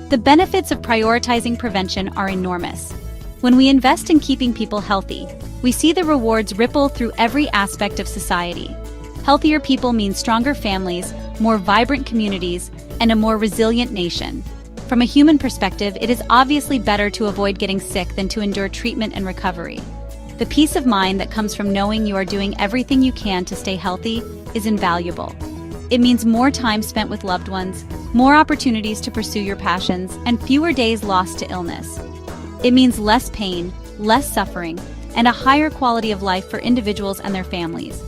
The benefits of prioritizing prevention are enormous. When we invest in keeping people healthy, we see the rewards ripple through every aspect of society. Healthier people mean stronger families, more vibrant communities, and a more resilient nation. From a human perspective, it is obviously better to avoid getting sick than to endure treatment and recovery. The peace of mind that comes from knowing you are doing everything you can to stay healthy is invaluable. It means more time spent with loved ones, more opportunities to pursue your passions, and fewer days lost to illness. It means less pain, less suffering, and a higher quality of life for individuals and their families.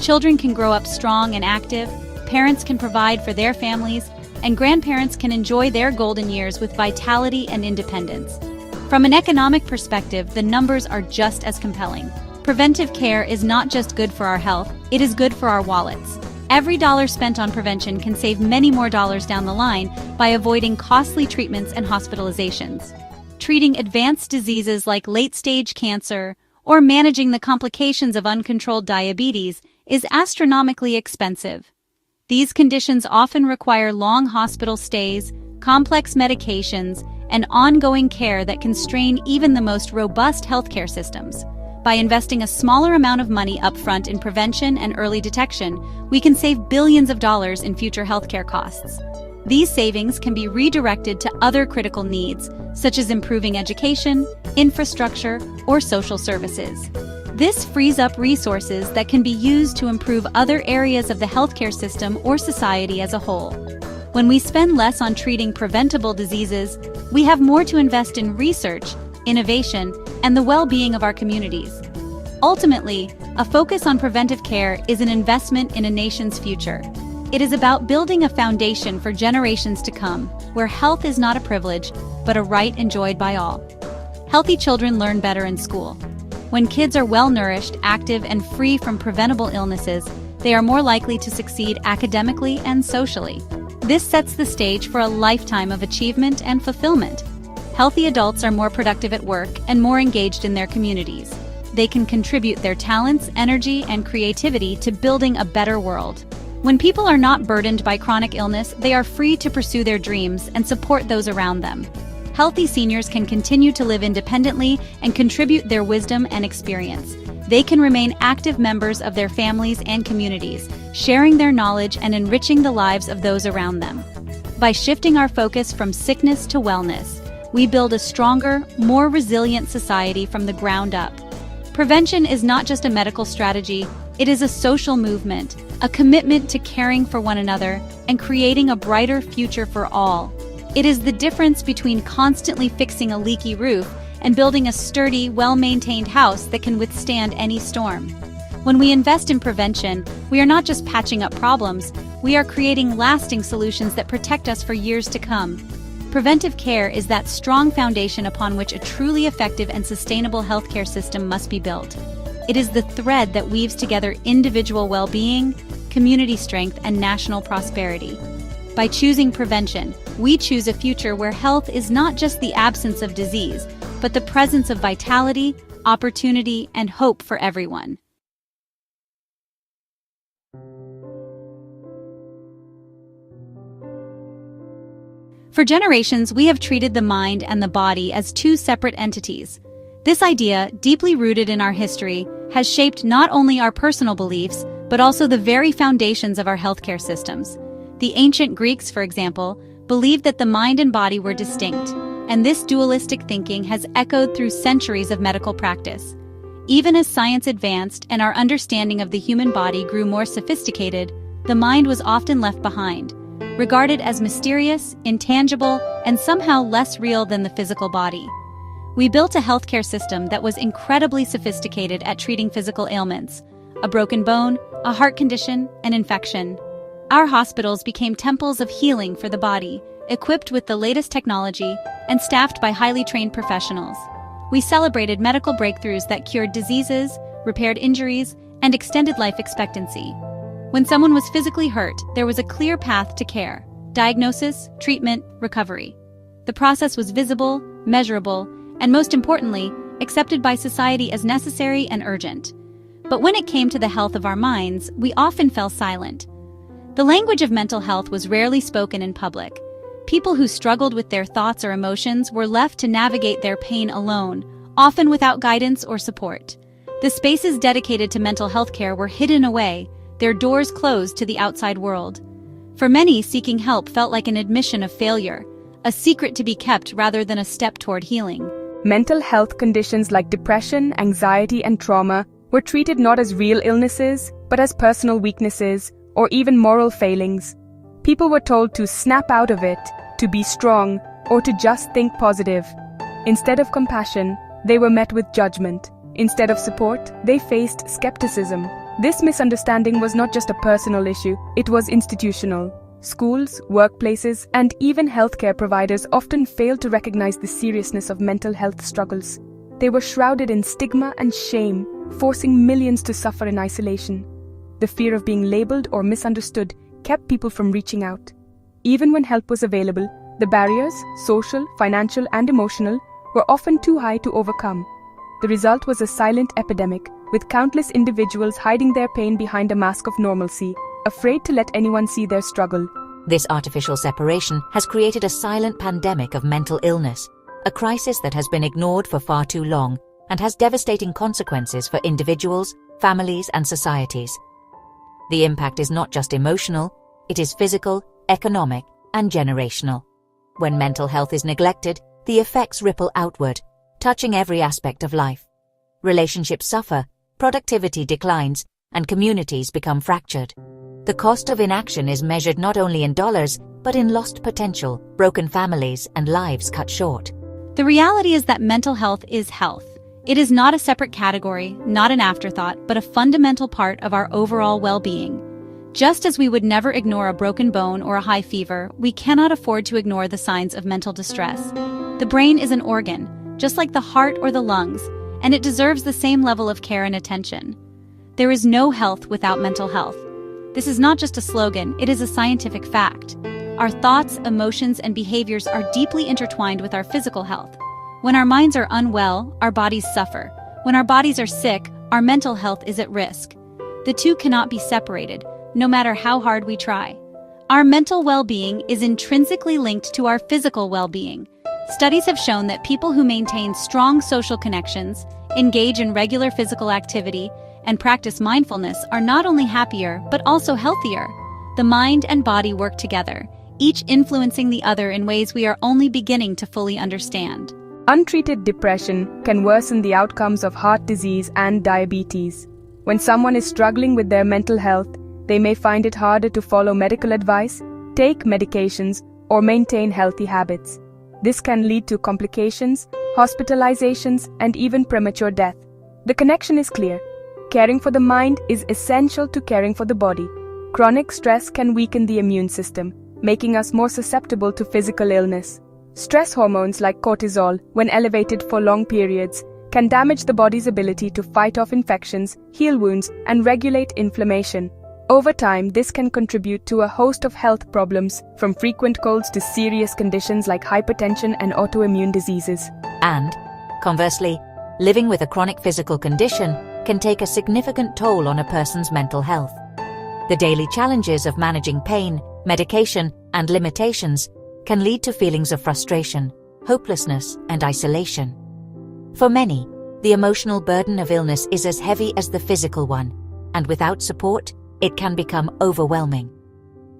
Children can grow up strong and active, parents can provide for their families, and grandparents can enjoy their golden years with vitality and independence. From an economic perspective, the numbers are just as compelling. Preventive care is not just good for our health, it is good for our wallets. Every dollar spent on prevention can save many more dollars down the line by avoiding costly treatments and hospitalizations. Treating advanced diseases like late-stage cancer or managing the complications of uncontrolled diabetes is astronomically expensive. These conditions often require long hospital stays, complex medications, and ongoing care that can strain even the most robust healthcare systems. By investing a smaller amount of money upfront in prevention and early detection, we can save billions of dollars in future healthcare costs. These savings can be redirected to other critical needs, such as improving education, infrastructure, or social services. This frees up resources that can be used to improve other areas of the healthcare system or society as a whole. When we spend less on treating preventable diseases, we have more to invest in research, innovation, and the well-being of our communities. Ultimately, a focus on preventive care is an investment in a nation's future. It is about building a foundation for generations to come, where health is not a privilege, but a right enjoyed by all. Healthy children learn better in school. When kids are well-nourished, active, and free from preventable illnesses, they are more likely to succeed academically and socially. This sets the stage for a lifetime of achievement and fulfillment. Healthy adults are more productive at work and more engaged in their communities. They can contribute their talents, energy, and creativity to building a better world. When people are not burdened by chronic illness, they are free to pursue their dreams and support those around them. Healthy seniors can continue to live independently and contribute their wisdom and experience. They can remain active members of their families and communities, sharing their knowledge and enriching the lives of those around them. By shifting our focus from sickness to wellness, we build a stronger, more resilient society from the ground up. Prevention is not just a medical strategy, it is a social movement, a commitment to caring for one another and creating a brighter future for all. It is the difference between constantly fixing a leaky roof and building a sturdy, well-maintained house that can withstand any storm. When we invest in prevention, we are not just patching up problems, we are creating lasting solutions that protect us for years to come. Preventive care is that strong foundation upon which a truly effective and sustainable healthcare system must be built. It is the thread that weaves together individual well-being, community strength, and national prosperity. By choosing prevention, we choose a future where health is not just the absence of disease, but the presence of vitality, opportunity, and hope for everyone. For generations, we have treated the mind and the body as two separate entities. This idea, deeply rooted in our history, has shaped not only our personal beliefs, but also the very foundations of our healthcare systems. The ancient Greeks, for example, believed that the mind and body were distinct, and this dualistic thinking has echoed through centuries of medical practice. Even as science advanced and our understanding of the human body grew more sophisticated, the mind was often left behind, regarded as mysterious, intangible, and somehow less real than the physical body. We built a healthcare system that was incredibly sophisticated at treating physical ailments: a broken bone, a heart condition, an infection. Our hospitals became temples of healing for the body, equipped with the latest technology and staffed by highly trained professionals. We celebrated medical breakthroughs that cured diseases, repaired injuries, and extended life expectancy. When someone was physically hurt, there was a clear path to care: diagnosis, treatment, recovery. The process was visible, measurable, and most importantly, accepted by society as necessary and urgent. But when it came to the health of our minds, we often fell silent. The language of mental health was rarely spoken in public. People who struggled with their thoughts or emotions were left to navigate their pain alone, often without guidance or support. The spaces dedicated to mental health care were hidden away, their doors closed to the outside world. For many, seeking help felt like an admission of failure, a secret to be kept rather than a step toward healing. Mental health conditions like depression, anxiety, and trauma were treated not as real illnesses, but as personal weaknesses or even moral failings. People were told to snap out of it, to be strong, or to just think positive. Instead of compassion, they were met with judgment. Instead of support, they faced skepticism. This misunderstanding was not just a personal issue, it was institutional. Schools, workplaces, and even healthcare providers often failed to recognize the seriousness of mental health struggles. They were shrouded in stigma and shame, forcing millions to suffer in isolation. The fear of being labeled or misunderstood kept people from reaching out. Even when help was available, the barriers, social, financial, and emotional, were often too high to overcome. The result was a silent epidemic, with countless individuals hiding their pain behind a mask of normalcy, afraid to let anyone see their struggle. This artificial separation has created a silent pandemic of mental illness, a crisis that has been ignored for far too long and has devastating consequences for individuals, families, and societies. The impact is not just emotional, it is physical, economic, and generational. When mental health is neglected, the effects ripple outward, touching every aspect of life. Relationships suffer, productivity declines, and communities become fractured. The cost of inaction is measured not only in dollars, but in lost potential, broken families, and lives cut short. The reality is that mental health is health. It is not a separate category, not an afterthought, but a fundamental part of our overall well-being. Just as we would never ignore a broken bone or a high fever, we cannot afford to ignore the signs of mental distress. The brain is an organ, just like the heart or the lungs, and it deserves the same level of care and attention. There is no health without mental health. This is not just a slogan, it is a scientific fact. Our thoughts, emotions, and behaviors are deeply intertwined with our physical health. When our minds are unwell, our bodies suffer. When our bodies are sick, our mental health is at risk. The two cannot be separated, no matter how hard we try. Our mental well-being is intrinsically linked to our physical well-being. Studies have shown that people who maintain strong social connections, engage in regular physical activity, and practice mindfulness are not only happier, but also healthier. The mind and body work together, each influencing the other in ways we are only beginning to fully understand. Untreated depression can worsen the outcomes of heart disease and diabetes. When someone is struggling with their mental health, they may find it harder to follow medical advice, take medications, or maintain healthy habits. This can lead to complications, hospitalizations, and even premature death. The connection is clear. Caring for the mind is essential to caring for the body. Chronic stress can weaken the immune system, making us more susceptible to physical illness. Stress hormones like cortisol, when elevated for long periods, can damage the body's ability to fight off infections, heal wounds, and regulate inflammation. Over time, this can contribute to a host of health problems, from frequent colds to serious conditions like hypertension and autoimmune diseases. And, conversely, living with a chronic physical condition can take a significant toll on a person's mental health. The daily challenges of managing pain, medication, and limitations can lead to feelings of frustration, hopelessness, and isolation. For many, the emotional burden of illness is as heavy as the physical one, and without support, it can become overwhelming.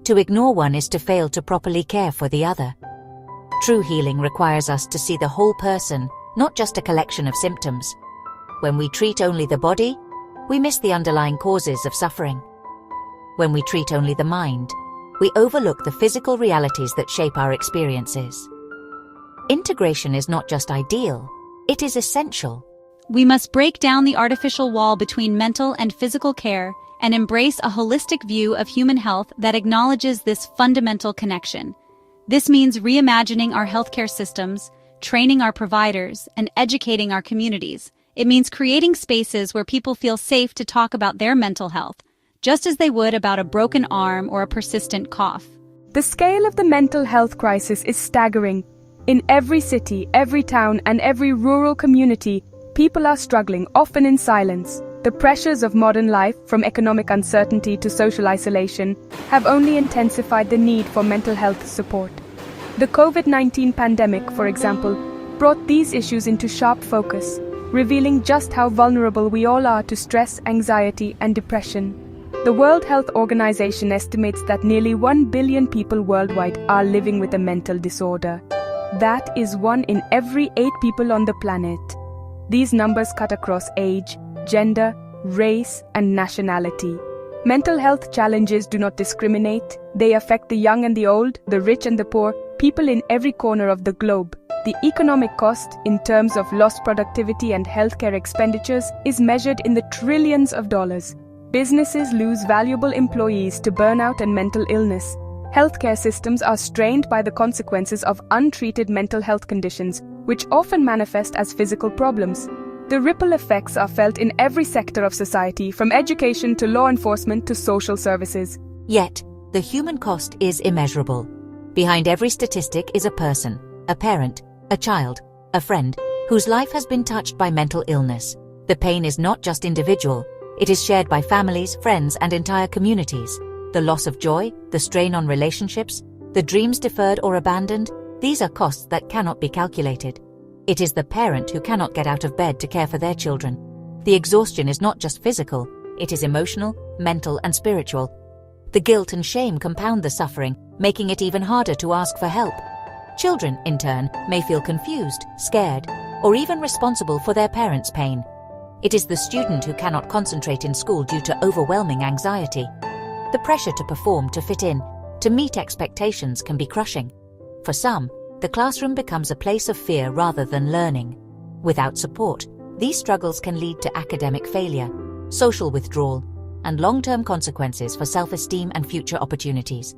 To ignore one is to fail to properly care for the other. True healing requires us to see the whole person, not just a collection of symptoms. When we treat only the body, we miss the underlying causes of suffering. When we treat only the mind, we overlook the physical realities that shape our experiences. Integration is not just ideal, It is essential. We must break down the artificial wall between mental and physical care and embrace a holistic view of human health that acknowledges this fundamental connection. This means reimagining our healthcare systems, training our providers, and educating our communities. It means creating spaces where people feel safe to talk about their mental health, just as they would about a broken arm or a persistent cough. The scale of the mental health crisis is staggering. In every city, every town, and every rural community, people are struggling, often in silence. The pressures of modern life, from economic uncertainty to social isolation, have only intensified the need for mental health support. The COVID-19 pandemic, for example, brought these issues into sharp focus, revealing just how vulnerable we all are to stress, anxiety, and depression. The World Health Organization estimates that nearly 1 billion people worldwide are living with a mental disorder. That is 1 in every 8 people on the planet. These numbers cut across age, gender, race, and nationality. Mental health challenges do not discriminate. They affect the young and the old, the rich and the poor, people in every corner of the globe. The economic cost, in terms of lost productivity and healthcare expenditures, is measured in the trillions of dollars. Businesses lose valuable employees to burnout and mental illness. Healthcare systems are strained by the consequences of untreated mental health conditions, which often manifest as physical problems. The ripple effects are felt in every sector of society, from education to law enforcement to social services. Yet, the human cost is immeasurable. Behind every statistic is a person, a parent, a child, a friend, whose life has been touched by mental illness. The pain is not just individual, it is shared by families, friends, and entire communities. The loss of joy, the strain on relationships, the dreams deferred or abandoned, these are costs that cannot be calculated. It is the parent who cannot get out of bed to care for their children. The exhaustion is not just physical, it is emotional, mental, and spiritual. The guilt and shame compound the suffering, making it even harder to ask for help. Children, in turn, may feel confused, scared, or even responsible for their parents' pain. It is the student who cannot concentrate in school due to overwhelming anxiety. The pressure to perform, to fit in, to meet expectations can be crushing. For some, the classroom becomes a place of fear rather than learning. Without support, these struggles can lead to academic failure, social withdrawal, and long-term consequences for self-esteem and future opportunities.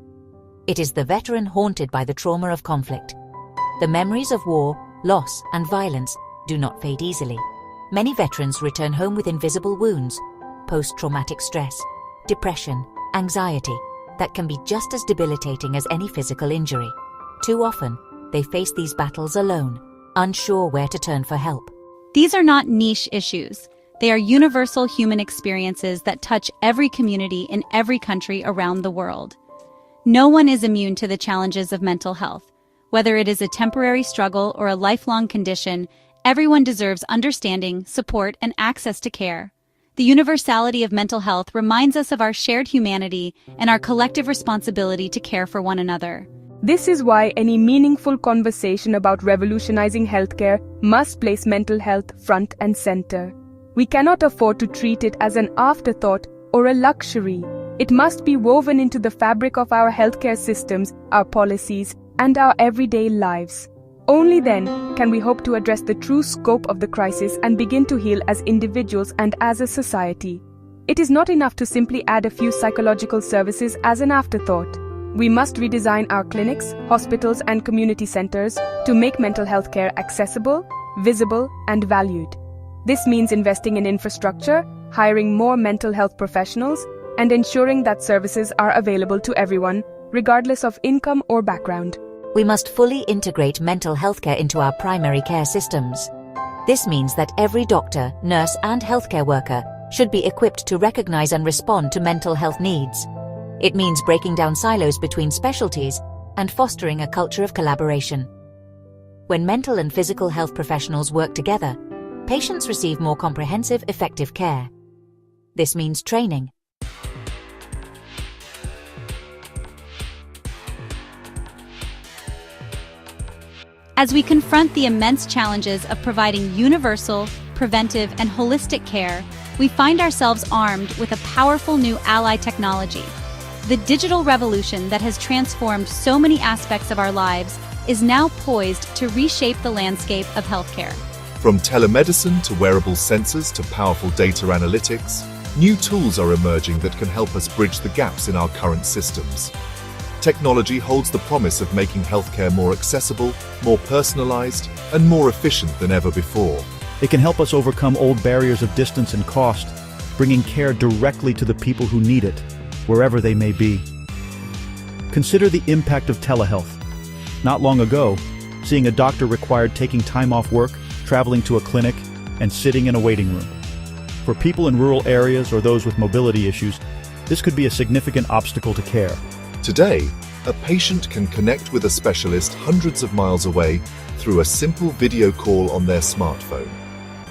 It is the veteran haunted by the trauma of conflict. The memories of war, loss, and violence do not fade easily. Many veterans return home with invisible wounds, post-traumatic stress, depression, anxiety, that can be just as debilitating as any physical injury. Too often, they face these battles alone, unsure where to turn for help. These are not niche issues. They are universal human experiences that touch every community in every country around the world. No one is immune to the challenges of mental health. Whether it is a temporary struggle or a lifelong condition, everyone deserves understanding, support, and access to care. The universality of mental health reminds us of our shared humanity and our collective responsibility to care for one another. This is why any meaningful conversation about revolutionizing healthcare must place mental health front and center. We cannot afford to treat it as an afterthought or a luxury. It must be woven into the fabric of our healthcare systems, our policies, and our everyday lives. Only then can we hope to address the true scope of the crisis and begin to heal as individuals and as a society. It is not enough to simply add a few psychological services as an afterthought. We must redesign our clinics, hospitals, and community centers to make mental health care accessible, visible, and valued. This means investing in infrastructure, hiring more mental health professionals, and ensuring that services are available to everyone, regardless of income or background. We must fully integrate mental health care into our primary care systems. This means that every doctor, nurse, and healthcare worker should be equipped to recognize and respond to mental health needs. It means breaking down silos between specialties and fostering a culture of collaboration. When mental and physical health professionals work together, patients receive more comprehensive, effective care. This means training. As we confront the immense challenges of providing universal, preventive, and holistic care, we find ourselves armed with a powerful new ally technology. The digital revolution that has transformed so many aspects of our lives is now poised to reshape the landscape of healthcare. From telemedicine to wearable sensors to powerful data analytics, new tools are emerging that can help us bridge the gaps in our current systems. Technology holds the promise of making healthcare more accessible, more personalized, and more efficient than ever before. It can help us overcome old barriers of distance and cost, bringing care directly to the people who need it, wherever they may be. Consider the impact of telehealth. Not long ago, seeing a doctor required taking time off work, traveling to a clinic, and sitting in a waiting room. For people in rural areas or those with mobility issues, this could be a significant obstacle to care. Today, a patient can connect with a specialist hundreds of miles away through a simple video call on their smartphone.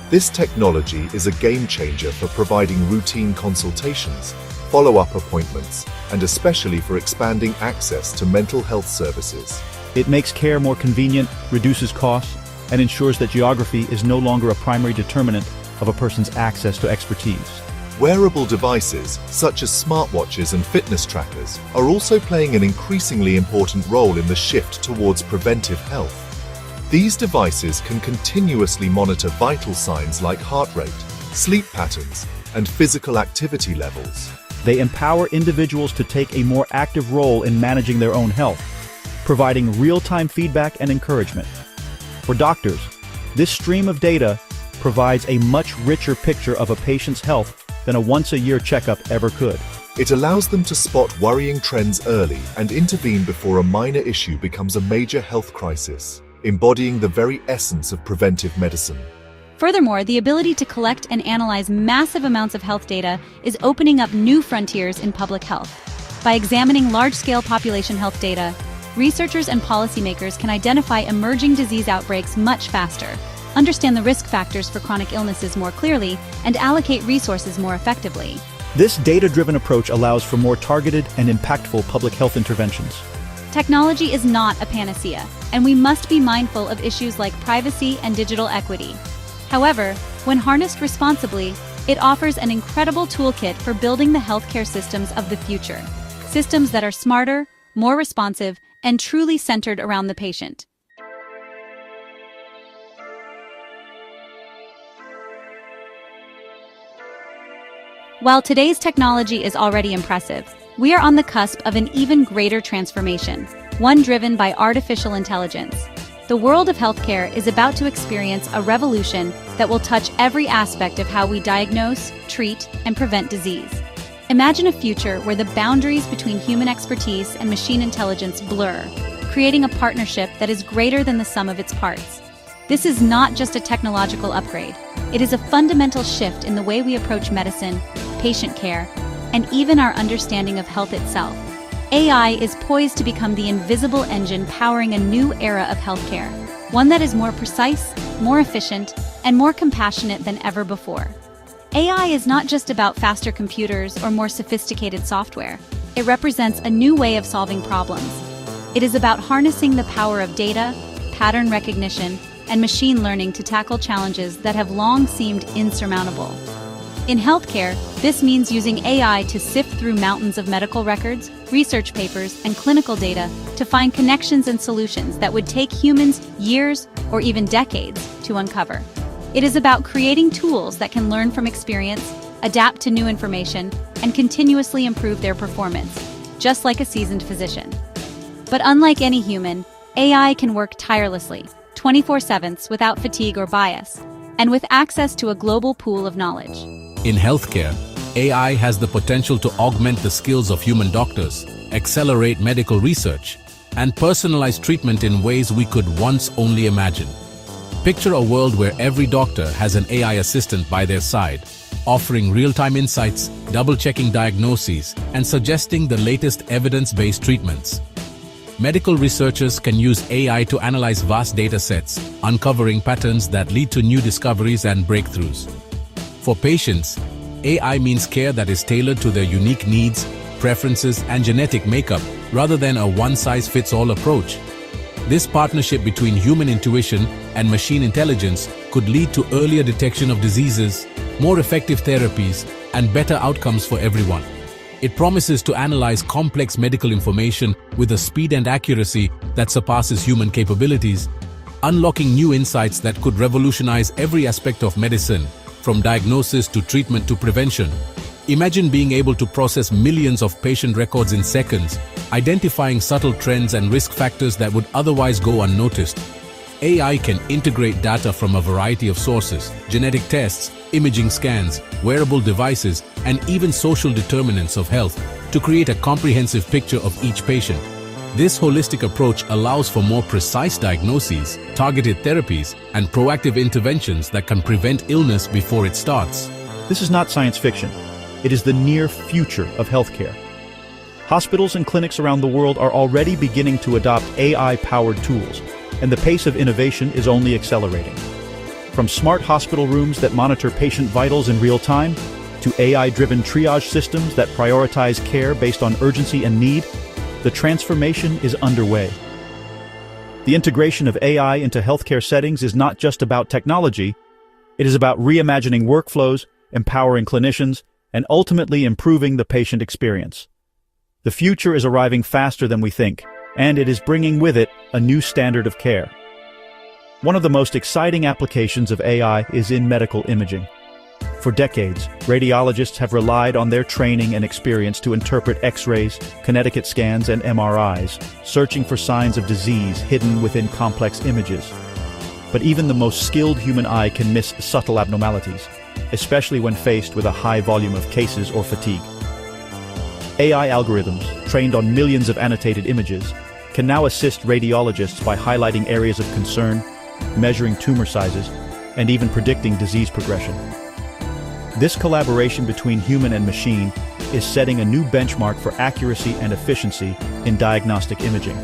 This technology is a game changer for providing routine consultations, follow-up appointments, and especially for expanding access to mental health services. It makes care more convenient, reduces costs, and ensures that geography is no longer a primary determinant of a person's access to expertise. Wearable devices, such as smartwatches and fitness trackers, are also playing an increasingly important role in the shift towards preventive health. These devices can continuously monitor vital signs like heart rate, sleep patterns, and physical activity levels. They empower individuals to take a more active role in managing their own health, providing real-time feedback and encouragement. For doctors, this stream of data provides a much richer picture of a patient's health than a once-a-year checkup ever could. It allows them to spot worrying trends early and intervene before a minor issue becomes a major health crisis, embodying the very essence of preventive medicine. Furthermore, the ability to collect and analyze massive amounts of health data is opening up new frontiers in public health. By examining large-scale population health data, researchers and policymakers can identify emerging disease outbreaks much faster, understand the risk factors for chronic illnesses more clearly, and allocate resources more effectively. This data-driven approach allows for more targeted and impactful public health interventions. Technology is not a panacea, and we must be mindful of issues like privacy and digital equity. However, when harnessed responsibly, it offers an incredible toolkit for building the healthcare systems of the future. Systems that are smarter, more responsive, and truly centered around the patient. While today's technology is already impressive, we are on the cusp of an even greater transformation, one driven by artificial intelligence. The world of healthcare is about to experience a revolution that will touch every aspect of how we diagnose, treat, and prevent disease. Imagine a future where the boundaries between human expertise and machine intelligence blur, creating a partnership that is greater than the sum of its parts. This is not just a technological upgrade. It is a fundamental shift in the way we approach medicine, patient care, and even our understanding of health itself. AI is poised to become the invisible engine powering a new era of healthcare, one that is more precise, more efficient, and more compassionate than ever before. AI is not just about faster computers or more sophisticated software. It represents a new way of solving problems. It is about harnessing the power of data, pattern recognition, and machine learning to tackle challenges that have long seemed insurmountable. In healthcare, this means using AI to sift through mountains of medical records, research papers, and clinical data to find connections and solutions that would take humans years or even decades to uncover. It is about creating tools that can learn from experience, adapt to new information, and continuously improve their performance, just like a seasoned physician. But unlike any human, AI can work tirelessly, 24/7 without fatigue or bias, and with access to a global pool of knowledge. In healthcare, AI has the potential to augment the skills of human doctors, accelerate medical research, and personalize treatment in ways we could once only imagine. Picture a world where every doctor has an AI assistant by their side, offering real-time insights, double-checking diagnoses, and suggesting the latest evidence-based treatments. Medical researchers can use AI to analyze vast data sets, uncovering patterns that lead to new discoveries and breakthroughs. For patients, AI means care that is tailored to their unique needs, preferences, and genetic makeup, rather than a one-size-fits-all approach. This partnership between human intuition and machine intelligence could lead to earlier detection of diseases, more effective therapies, and better outcomes for everyone. It promises to analyze complex medical information with a speed and accuracy that surpasses human capabilities, unlocking new insights that could revolutionize every aspect of medicine, from diagnosis to treatment to prevention. Imagine being able to process millions of patient records in seconds, identifying subtle trends and risk factors that would otherwise go unnoticed. AI can integrate data from a variety of sources: genetic tests, imaging scans, wearable devices, and even social determinants of health to create a comprehensive picture of each patient. This holistic approach allows for more precise diagnoses, targeted therapies, and proactive interventions that can prevent illness before it starts. This is not science fiction. It is the near future of healthcare. Hospitals and clinics around the world are already beginning to adopt AI-powered tools, and the pace of innovation is only accelerating. From smart hospital rooms that monitor patient vitals in real time, to AI-driven triage systems that prioritize care based on urgency and need, the transformation is underway. The integration of AI into healthcare settings is not just about technology, it is about reimagining workflows, empowering clinicians, and ultimately improving the patient experience. The future is arriving faster than we think, and it is bringing with it a new standard of care. One of the most exciting applications of AI is in medical imaging. For decades, radiologists have relied on their training and experience to interpret X-rays, Connecticut scans, and MRIs, searching for signs of disease hidden within complex images. But even the most skilled human eye can miss subtle abnormalities, especially when faced with a high volume of cases or fatigue. AI algorithms, trained on millions of annotated images, can now assist radiologists by highlighting areas of concern, measuring tumor sizes, and even predicting disease progression. This collaboration between human and machine is setting a new benchmark for accuracy and efficiency in diagnostic imaging.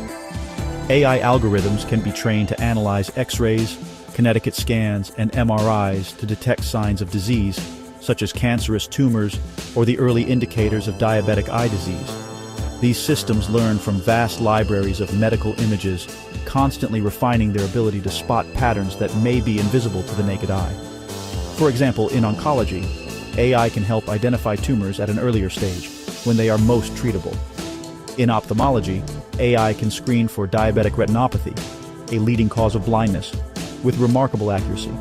AI algorithms can be trained to analyze X-rays, Connecticut scans, and MRIs to detect signs of disease, such as cancerous tumors or the early indicators of diabetic eye disease. These systems learn from vast libraries of medical images, constantly refining their ability to spot patterns that may be invisible to the naked eye. For example, in oncology, AI can help identify tumors at an earlier stage, when they are most treatable. In ophthalmology, AI can screen for diabetic retinopathy, a leading cause of blindness, with remarkable accuracy.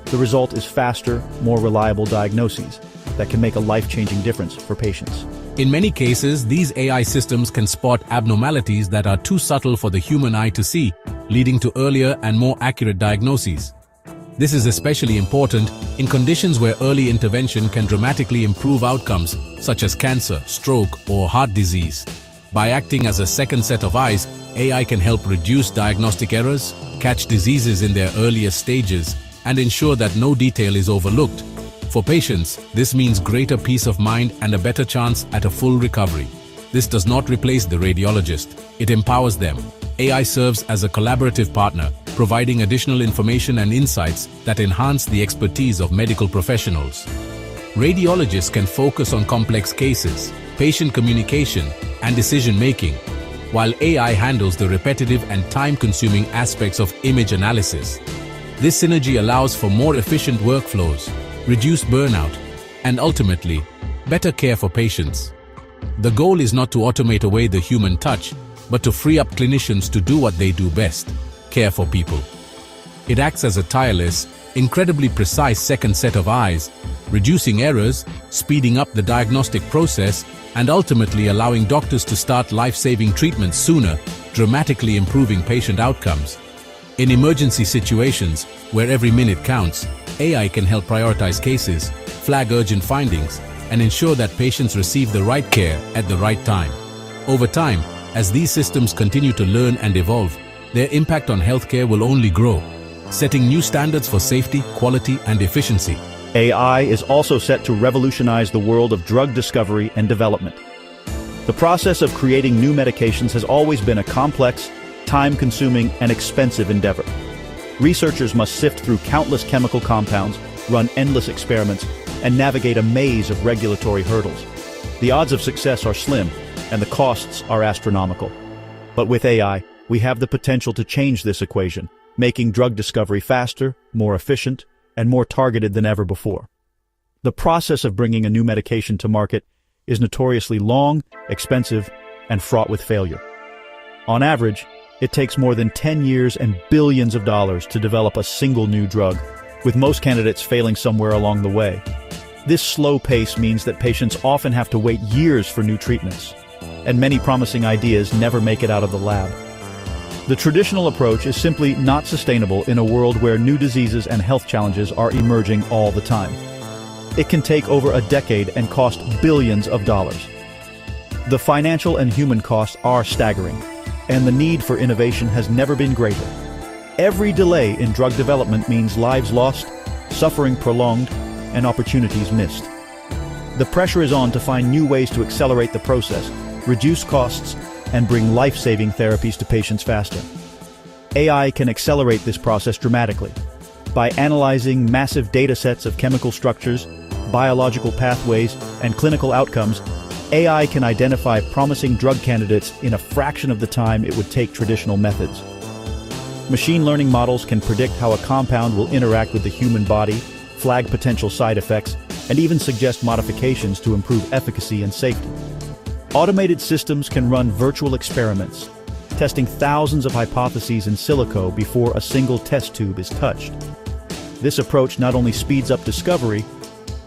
The result is faster, more reliable diagnoses that can make a life-changing difference for patients. In many cases, these AI systems can spot abnormalities that are too subtle for the human eye to see, leading to earlier and more accurate diagnoses. This is especially important in conditions where early intervention can dramatically improve outcomes, such as cancer, stroke, or heart disease. By acting as a second set of eyes, AI can help reduce diagnostic errors, catch diseases in their earliest stages, and ensure that no detail is overlooked. For patients, this means greater peace of mind and a better chance at a full recovery. This does not replace the radiologist, it empowers them. AI serves as a collaborative partner, providing additional information and insights that enhance the expertise of medical professionals. Radiologists can focus on complex cases, patient communication, and decision-making, while AI handles the repetitive and time-consuming aspects of image analysis. This synergy allows for more efficient workflows, reduced burnout, and ultimately, better care for patients. The goal is not to automate away the human touch, but to free up clinicians to do what they do best: care for people. It acts as a tireless, incredibly precise second set of eyes, reducing errors, speeding up the diagnostic process, and ultimately allowing doctors to start life-saving treatments sooner, dramatically improving patient outcomes. In emergency situations, where every minute counts, AI can help prioritize cases, flag urgent findings, and ensure that patients receive the right care at the right time. Over time, as these systems continue to learn and evolve, their impact on healthcare will only grow, setting new standards for safety, quality, and efficiency. AI is also set to revolutionize the world of drug discovery and development. The process of creating new medications has always been a complex, time-consuming, and expensive endeavor. Researchers must sift through countless chemical compounds, run endless experiments, and navigate a maze of regulatory hurdles. The odds of success are slim, and the costs are astronomical. But with AI, we have the potential to change this equation, making drug discovery faster, more efficient, and more targeted than ever before. The process of bringing a new medication to market is notoriously long, expensive, and fraught with failure. On average, It takes more than 10 years and billions of dollars to develop a single new drug, with most candidates failing somewhere along the way. This slow pace means that patients often have to wait years for new treatments, and many promising ideas never make it out of the lab. The traditional approach is simply not sustainable in a world where new diseases and health challenges are emerging all the time. It can take over a decade and cost billions of dollars. The financial and human costs are staggering, and the need for innovation has never been greater. Every delay in drug development means lives lost, suffering prolonged, and opportunities missed. The pressure is on to find new ways to accelerate the process, reduce costs, and bring life-saving therapies to patients faster. AI can accelerate this process dramatically. By analyzing massive data sets of chemical structures, biological pathways, and clinical outcomes, AI can identify promising drug candidates in a fraction of the time it would take traditional methods. Machine learning models can predict how a compound will interact with the human body, flag potential side effects, and even suggest modifications to improve efficacy and safety. Automated systems can run virtual experiments, testing thousands of hypotheses in silico before a single test tube is touched. This approach not only speeds up discovery,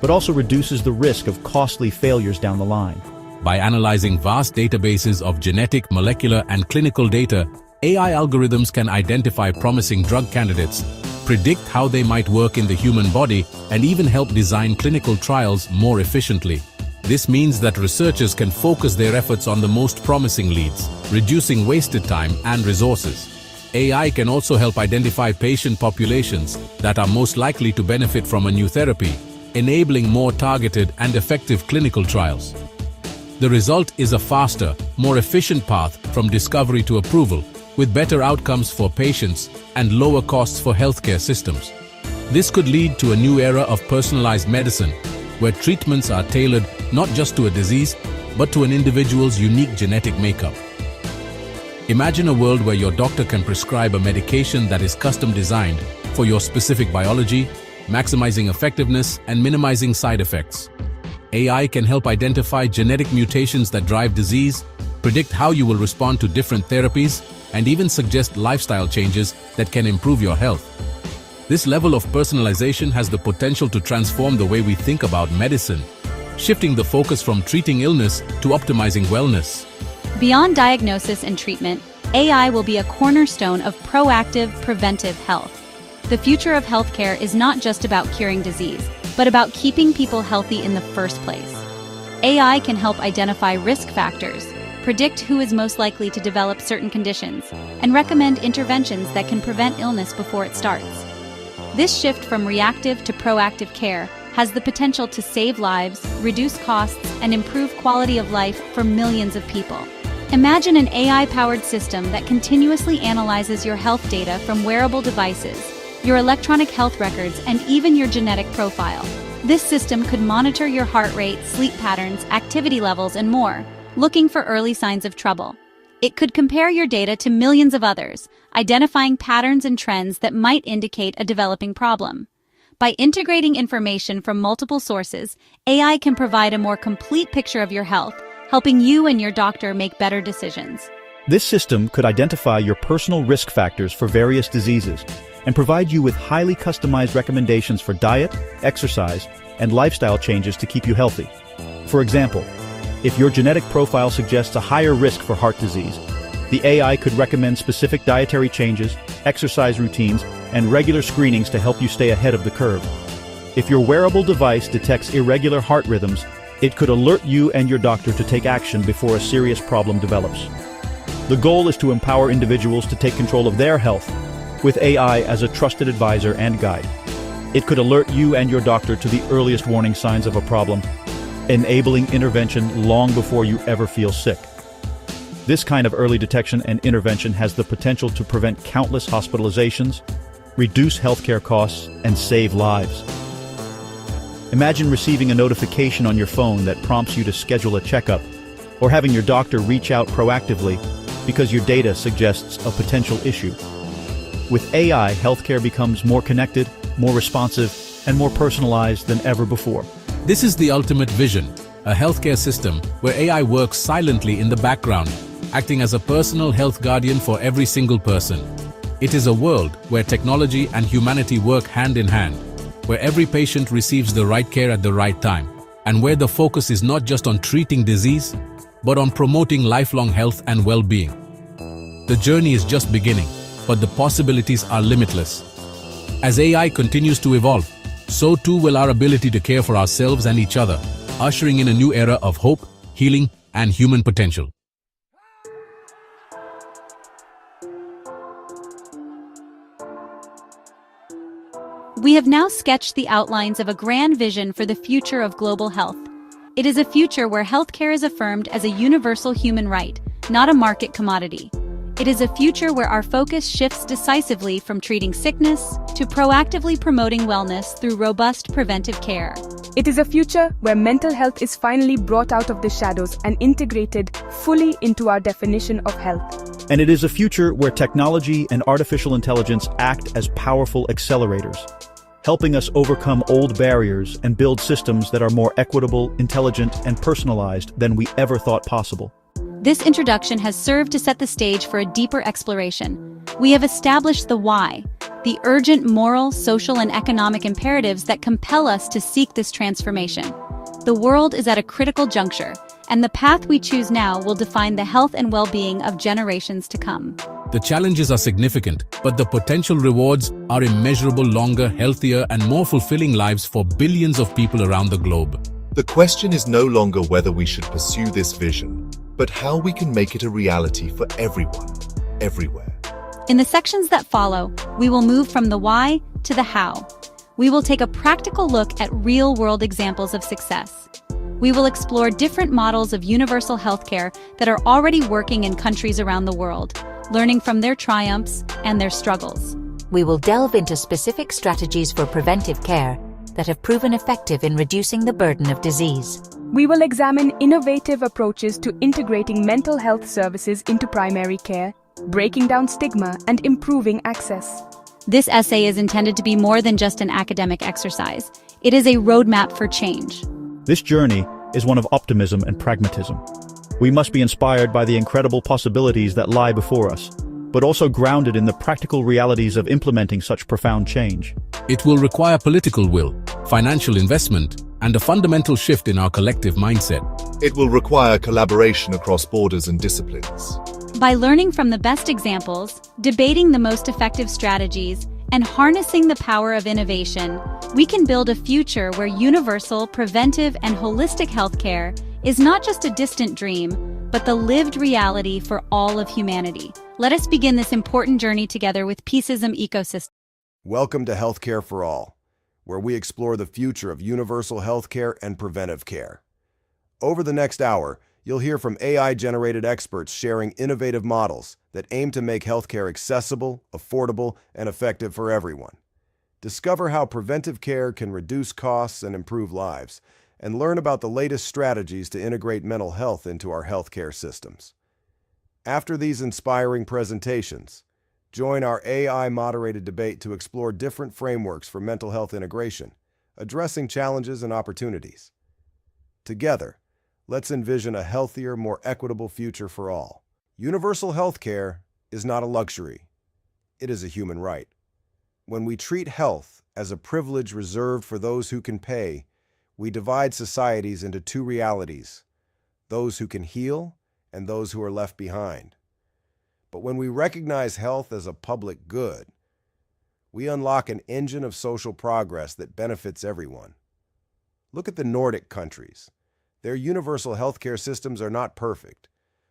but also reduces the risk of costly failures down the line. By analyzing vast databases of genetic, molecular, and clinical data, AI algorithms can identify promising drug candidates, predict how they might work in the human body, and even help design clinical trials more efficiently. This means that researchers can focus their efforts on the most promising leads, reducing wasted time and resources. AI can also help identify patient populations that are most likely to benefit from a new therapy, enabling more targeted and effective clinical trials. The result is a faster, more efficient path from discovery to approval, with better outcomes for patients and lower costs for healthcare systems. This could lead to a new era of personalized medicine, where treatments are tailored not just to a disease, but to an individual's unique genetic makeup. Imagine a world where your doctor can prescribe a medication that is custom designed for your specific biology, maximizing effectiveness and minimizing side effects. AI can help identify genetic mutations that drive disease, predict how you will respond to different therapies, and even suggest lifestyle changes that can improve your health. This level of personalization has the potential to transform the way we think about medicine, shifting the focus from treating illness to optimizing wellness. Beyond diagnosis and treatment, AI will be a cornerstone of proactive, preventive health. The future of healthcare is not just about curing disease, but about keeping people healthy in the first place. AI can help identify risk factors, predict who is most likely to develop certain conditions, and recommend interventions that can prevent illness before it starts. This shift from reactive to proactive care has the potential to save lives, reduce costs, and improve quality of life for millions of people. Imagine an AI-powered system that continuously analyzes your health data from wearable devices, your electronic health records, and even your genetic profile. This system could monitor your heart rate, sleep patterns, activity levels, and more, looking for early signs of trouble. It could compare your data to millions of others, identifying patterns and trends that might indicate a developing problem. By integrating information from multiple sources, AI can provide a more complete picture of your health, helping you and your doctor make better decisions. This system could identify your personal risk factors for various diseases and provide you with highly customized recommendations for diet, exercise, and lifestyle changes to keep you healthy. For example, if your genetic profile suggests a higher risk for heart disease, the AI could recommend specific dietary changes, exercise routines, and regular screenings to help you stay ahead of the curve. If your wearable device detects irregular heart rhythms, it could alert you and your doctor to take action before a serious problem develops. The goal is to empower individuals to take control of their health, with AI as a trusted advisor and guide. It could alert you and your doctor to the earliest warning signs of a problem, enabling intervention long before you ever feel sick. This kind of early detection and intervention has the potential to prevent countless hospitalizations, reduce healthcare costs, and save lives. Imagine receiving a notification on your phone that prompts you to schedule a checkup, or having your doctor reach out proactively because your data suggests a potential issue. With AI, healthcare becomes more connected, more responsive, and more personalized than ever before. This is the ultimate vision, a healthcare system where AI works silently in the background, acting as a personal health guardian for every single person. It is a world where technology and humanity work hand in hand, where every patient receives the right care at the right time, and where the focus is not just on treating disease, but on promoting lifelong health and well-being. The journey is just beginning, but the possibilities are limitless. As AI continues to evolve, so too will our ability to care for ourselves and each other, ushering in a new era of hope, healing, and human potential. We have now sketched the outlines of a grand vision for the future of global health. It is a future where healthcare is affirmed as a universal human right, not a market commodity. It is a future where our focus shifts decisively from treating sickness to proactively promoting wellness through robust preventive care. It is a future where mental health is finally brought out of the shadows and integrated fully into our definition of health. And it is a future where technology and artificial intelligence act as powerful accelerators, helping us overcome old barriers and build systems that are more equitable, intelligent, and personalized than we ever thought possible. This introduction has served to set the stage for a deeper exploration. We have established the why, the urgent moral, social, and economic imperatives that compel us to seek this transformation. The world is at a critical juncture, and the path we choose now will define the health and well-being of generations to come. The challenges are significant, but the potential rewards are immeasurable: longer, healthier, and more fulfilling lives for billions of people around the globe. The question is no longer whether we should pursue this vision, but how we can make it a reality for everyone, everywhere. In the sections that follow, we will move from the why to the how. We will take a practical look at real-world examples of success. We will explore different models of universal healthcare that are already working in countries around the world, learning from their triumphs and their struggles. We will delve into specific strategies for preventive care that have proven effective in reducing the burden of disease. We will examine innovative approaches to integrating mental health services into primary care, breaking down stigma and improving access. This essay is intended to be more than just an academic exercise. It is a roadmap for change. This journey is one of optimism and pragmatism. We must be inspired by the incredible possibilities that lie before us, but also grounded in the practical realities of implementing such profound change. It will require political will, financial investment, and a fundamental shift in our collective mindset. It will require collaboration across borders and disciplines. By learning from the best examples, debating the most effective strategies, and harnessing the power of innovation, we can build a future where universal, preventive, and holistic healthcare is not just a distant dream, but the lived reality for all of humanity. Let us begin this important journey together with Peaceism Ecosystem. Welcome to Healthcare for All, where we explore the future of universal healthcare and preventive care. Over the next hour, you'll hear from AI-generated experts sharing innovative models that aim to make healthcare accessible, affordable, and effective for everyone. Discover how preventive care can reduce costs and improve lives, and learn about the latest strategies to integrate mental health into our healthcare systems. After these inspiring presentations, join our AI-moderated debate to explore different frameworks for mental health integration, addressing challenges and opportunities. Together, let's envision a healthier, more equitable future for all. Universal health care is not a luxury. It is a human right. When we treat health as a privilege reserved for those who can pay, we divide societies into two realities: those who can heal and those who are left behind. But when we recognize health as a public good, we unlock an engine of social progress that benefits everyone. Look at the Nordic countries. Their universal healthcare systems are not perfect,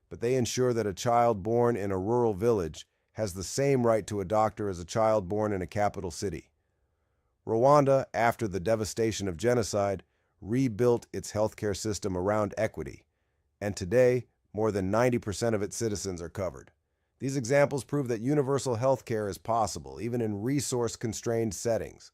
but they ensure that a child born in a rural village has the same right to a doctor as a child born in a capital city. Rwanda, after the devastation of genocide, rebuilt its healthcare system around equity, and today, more than 90% of its citizens are covered. These examples prove that universal healthcare is possible, even in resource-constrained settings.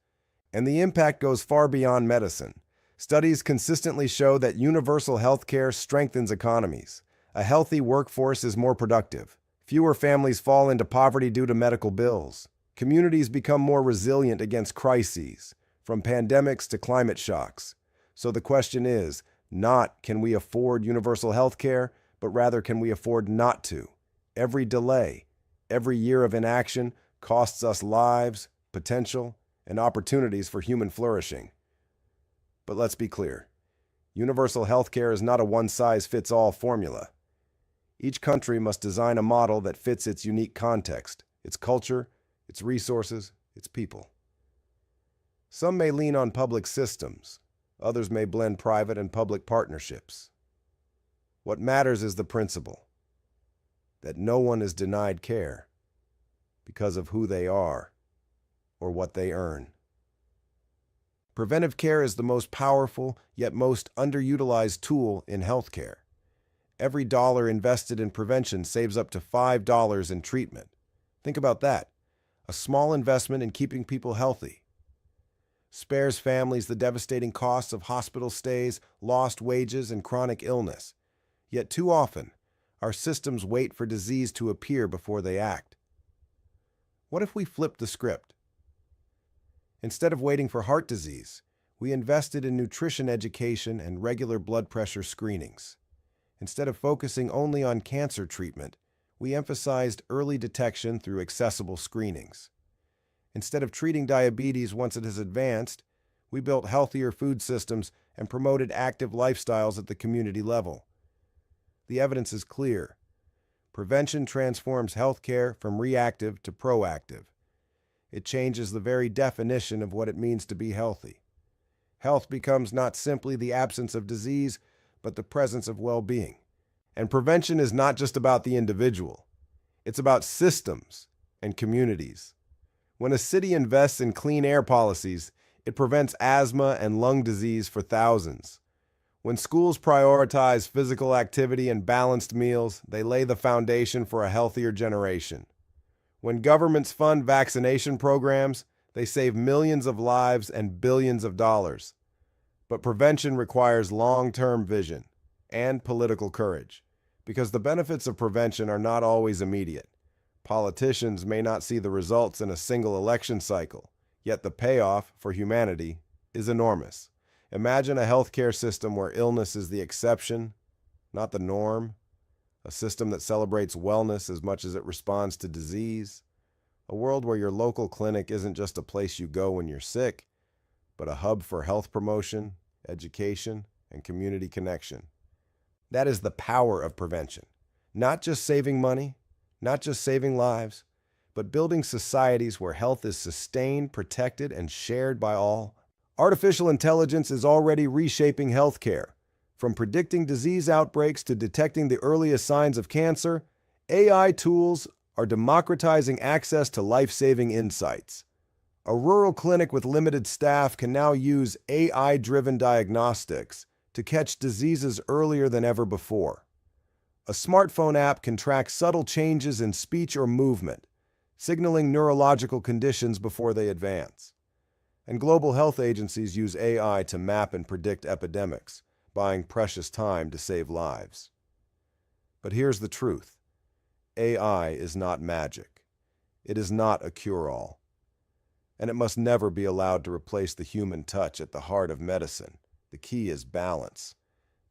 And the impact goes far beyond medicine. Studies consistently show that universal healthcare strengthens economies. A healthy workforce is more productive. Fewer families fall into poverty due to medical bills. Communities become more resilient against crises, from pandemics to climate shocks. So the question is not, can we afford universal healthcare, but rather can we afford not to? Every delay, every year of inaction costs us lives, potential, and opportunities for human flourishing. But let's be clear. Universal healthcare is not a one-size-fits-all formula. Each country must design a model that fits its unique context, its culture, its resources, its people. Some may lean on public systems. Others may blend private and public partnerships. What matters is the principle that no one is denied care because of who they are or what they earn. Preventive care is the most powerful yet most underutilized tool in healthcare. Every dollar invested in prevention saves up to $5 in treatment. Think about that. A small investment in keeping people healthy spares families the devastating costs of hospital stays, lost wages, and chronic illness. Yet too often, our systems wait for disease to appear before they act. What if we flipped the script? Instead of waiting for heart disease, we invested in nutrition education and regular blood pressure screenings. Instead of focusing only on cancer treatment, we emphasized early detection through accessible screenings. Instead of treating diabetes once it has advanced, we built healthier food systems and promoted active lifestyles at the community level. The evidence is clear. Prevention transforms healthcare from reactive to proactive. It changes the very definition of what it means to be healthy. Health becomes not simply the absence of disease, but the presence of well-being. And prevention is not just about the individual. It's about systems and communities. When a city invests in clean air policies, it prevents asthma and lung disease for thousands. When schools prioritize physical activity and balanced meals, they lay the foundation for a healthier generation. When governments fund vaccination programs, they save millions of lives and billions of dollars. But prevention requires long-term vision and political courage, because the benefits of prevention are not always immediate. Politicians may not see the results in a single election cycle, yet the payoff for humanity is enormous. Imagine a healthcare system where illness is the exception, not the norm. A system that celebrates wellness as much as it responds to disease. A world where your local clinic isn't just a place you go when you're sick, but a hub for health promotion, education, and community connection. That is the power of prevention. Not just saving money, not just saving lives, but building societies where health is sustained, protected, and shared by all. Artificial intelligence is already reshaping healthcare. From predicting disease outbreaks to detecting the earliest signs of cancer, AI tools are democratizing access to life-saving insights. A rural clinic with limited staff can now use AI-driven diagnostics to catch diseases earlier than ever before. A smartphone app can track subtle changes in speech or movement, signaling neurological conditions before they advance. And global health agencies use AI to map and predict epidemics, buying precious time to save lives. But here's the truth. AI is not magic. It is not a cure-all. And it must never be allowed to replace the human touch at the heart of medicine. The key is balance.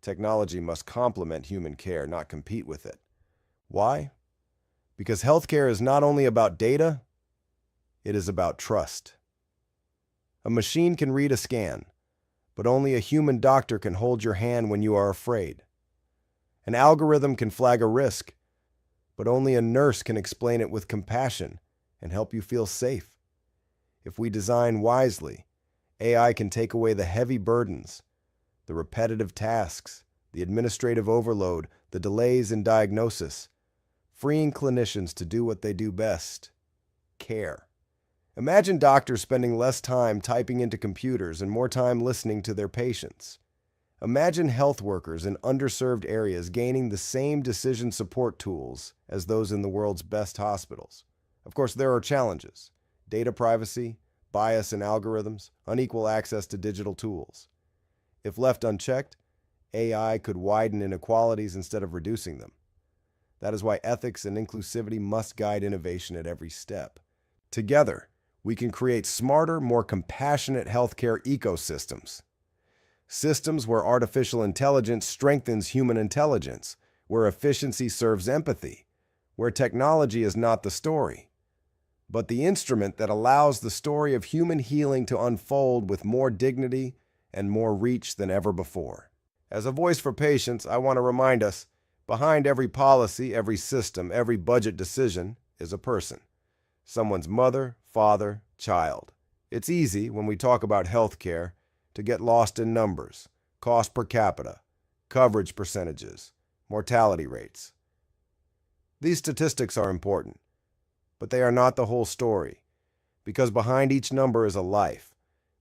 Technology must complement human care, not compete with it. Why? Because healthcare is not only about data, it is about trust. A machine can read a scan, but only a human doctor can hold your hand when you are afraid. An algorithm can flag a risk, but only a nurse can explain it with compassion and help you feel safe. If we design wisely, AI can take away the heavy burdens, the repetitive tasks, the administrative overload, the delays in diagnosis, freeing clinicians to do what they do best: care. Imagine doctors spending less time typing into computers and more time listening to their patients. Imagine health workers in underserved areas gaining the same decision support tools as those in the world's best hospitals. Of course, there are challenges: data privacy, bias in algorithms, unequal access to digital tools. If left unchecked, AI could widen inequalities instead of reducing them. That is why ethics and inclusivity must guide innovation at every step. Together, we can create smarter, more compassionate healthcare ecosystems. Systems where artificial intelligence strengthens human intelligence, where efficiency serves empathy, where technology is not the story, but the instrument that allows the story of human healing to unfold with more dignity and more reach than ever before. As a voice for patients, I want to remind us, behind every policy, every system, every budget decision is a person. Someone's mother, father, child. It's easy, when we talk about healthcare, to get lost in numbers, cost per capita, coverage percentages, mortality rates. These statistics are important, but they are not the whole story, because behind each number is a life.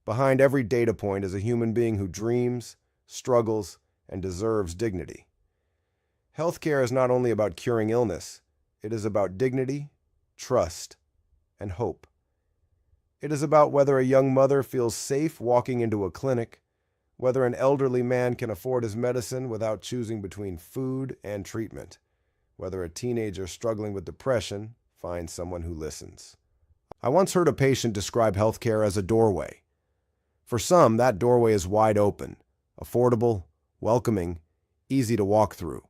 Behind every data point is a human being who dreams, struggles, and deserves dignity. Healthcare is not only about curing illness, it is about dignity, trust, and hope. It is about whether a young mother feels safe walking into a clinic, whether an elderly man can afford his medicine without choosing between food and treatment, whether a teenager struggling with depression finds someone who listens. I once heard a patient describe healthcare as a doorway. For some, that doorway is wide open, affordable, welcoming, easy to walk through.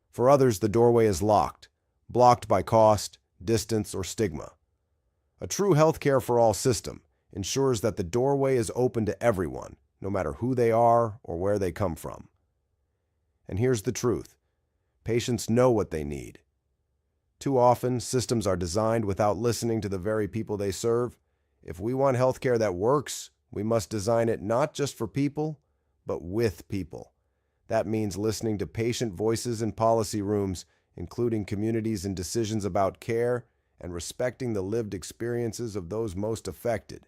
For others, the doorway is locked, blocked by cost, distance, or stigma. A true healthcare for all system ensures that the doorway is open to everyone, no matter who they are or where they come from. And here's the truth. Patients know what they need. Too often, systems are designed without listening to the very people they serve. If we want healthcare that works, we must design it not just for people, but with people. That means listening to patient voices in policy rooms, including communities in decisions about care, and respecting the lived experiences of those most affected.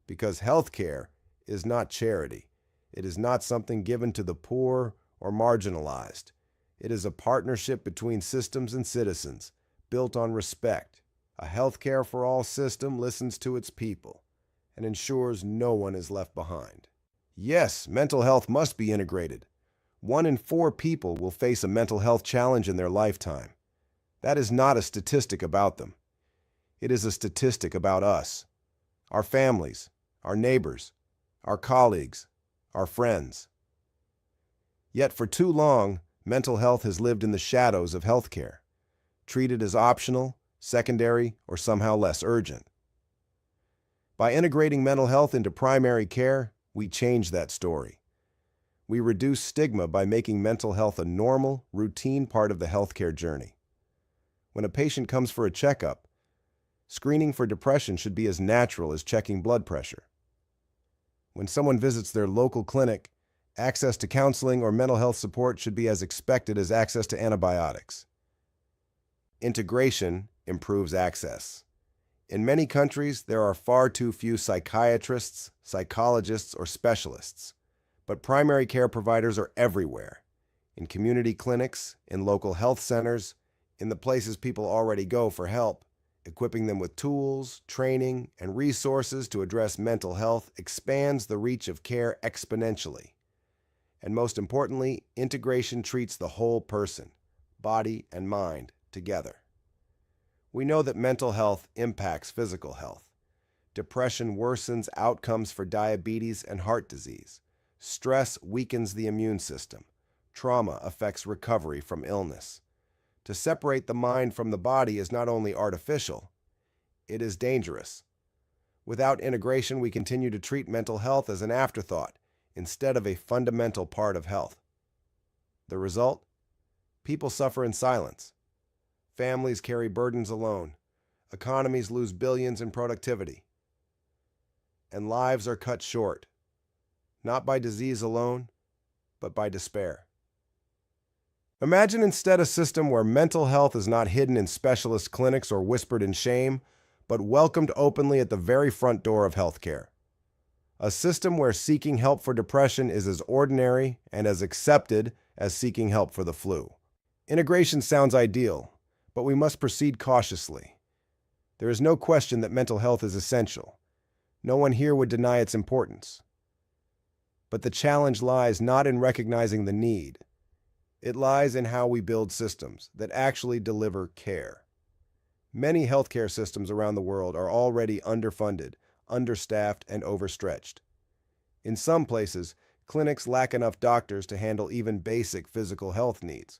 Because healthcare is not charity. It is not something given to the poor or marginalized. It is a partnership between systems and citizens, built on respect. A healthcare for all system listens to its people and ensures no one is left behind. Yes, mental health must be integrated. 1 in 4 people will face a mental health challenge in their lifetime. That is not a statistic about them. It is a statistic about us, our families, our neighbors, our colleagues, our friends. Yet for too long, mental health has lived in the shadows of healthcare, treated as optional, secondary, or somehow less urgent. By integrating mental health into primary care, we change that story. We reduce stigma by making mental health a normal, routine part of the healthcare journey. When a patient comes for a checkup, screening for depression should be as natural as checking blood pressure. When someone visits their local clinic, access to counseling or mental health support should be as expected as access to antibiotics. Integration improves access. In many countries, there are far too few psychiatrists, psychologists, or specialists, but primary care providers are everywhere, in community clinics, in local health centers, in the places people already go for help. Equipping them with tools, training, and resources to address mental health expands the reach of care exponentially. And most importantly, integration treats the whole person, body and mind, together. We know that mental health impacts physical health. Depression worsens outcomes for diabetes and heart disease. Stress weakens the immune system. Trauma affects recovery from illness. To separate the mind from the body is not only artificial, it is dangerous. Without integration, we continue to treat mental health as an afterthought instead of a fundamental part of health. The result? People suffer in silence. Families carry burdens alone. Economies lose billions in productivity. And lives are cut short, not by disease alone, but by despair. Imagine instead a system where mental health is not hidden in specialist clinics or whispered in shame, but welcomed openly at the very front door of healthcare. A system where seeking help for depression is as ordinary and as accepted as seeking help for the flu. Integration sounds ideal, but we must proceed cautiously. There is no question that mental health is essential. No one here would deny its importance. But the challenge lies not in recognizing the need. It lies in how we build systems that actually deliver care. Many healthcare systems around the world are already underfunded, understaffed, and overstretched. In some places, clinics lack enough doctors to handle even basic physical health needs,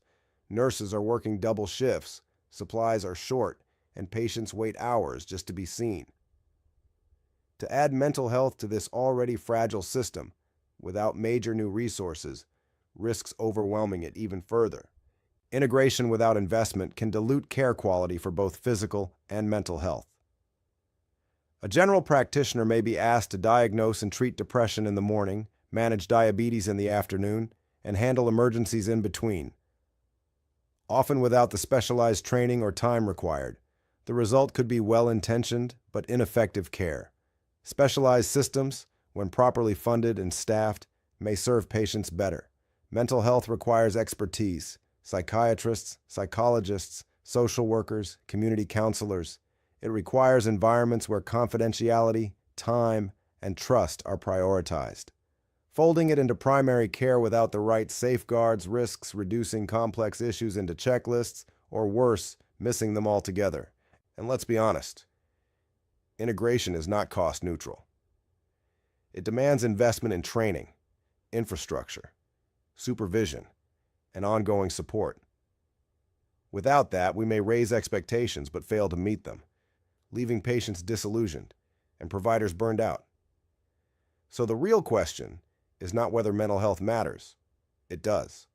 Nurses are working double shifts, supplies are short, and patients wait hours just to be seen. To add mental health to this already fragile system, without major new resources, risks overwhelming it even further. Integration without investment can dilute care quality for both physical and mental health. A general practitioner may be asked to diagnose and treat depression in the morning, manage diabetes in the afternoon, and handle emergencies in between. Often without the specialized training or time required, the result could be well-intentioned but ineffective care. Specialized systems, when properly funded and staffed, may serve patients better. Mental health requires expertise: psychiatrists, psychologists, social workers, community counselors. It requires environments where confidentiality, time, and trust are prioritized. Folding it into primary care without the right safeguards risks reducing complex issues into checklists, or worse, missing them altogether. And let's be honest, integration is not cost neutral. It demands investment in training, infrastructure, supervision, and ongoing support. Without that, we may raise expectations but fail to meet them, leaving patients disillusioned and providers burned out. So the real question is not whether mental health matters. It does.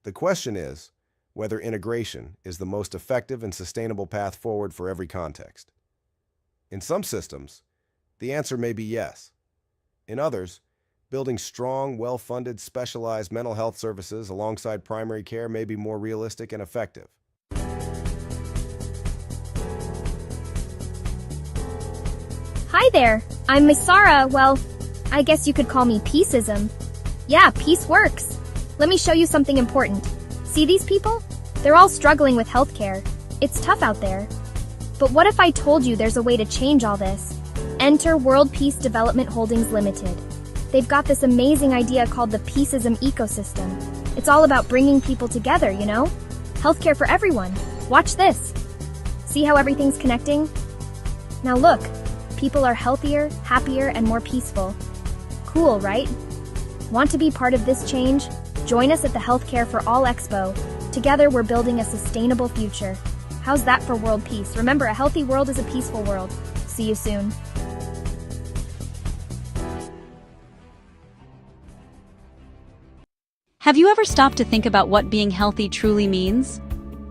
The question is whether integration is the most effective and sustainable path forward for every context. In some systems, the answer may be yes. In others, building strong, well-funded, specialized mental health services alongside primary care may be more realistic and effective. Hi there, I'm Miss Sarah. Well, I guess you could call me Peaceism. Yeah, peace works. Let me show you something important. See these people? They're all struggling with healthcare. It's tough out there. But what if I told you there's a way to change all this? Enter World Peace Development Holdings Limited. They've got this amazing idea called the Peaceism ecosystem. It's all about bringing people together, you know? Healthcare for everyone. Watch this. See how everything's connecting? Now look, people are healthier, happier, and more peaceful. Cool, right? Want to be part of this change? Join us at the Healthcare for All Expo. Together, we're building a sustainable future. How's that for world peace? Remember, a healthy world is a peaceful world. See you soon. Have you ever stopped to think about what being healthy truly means?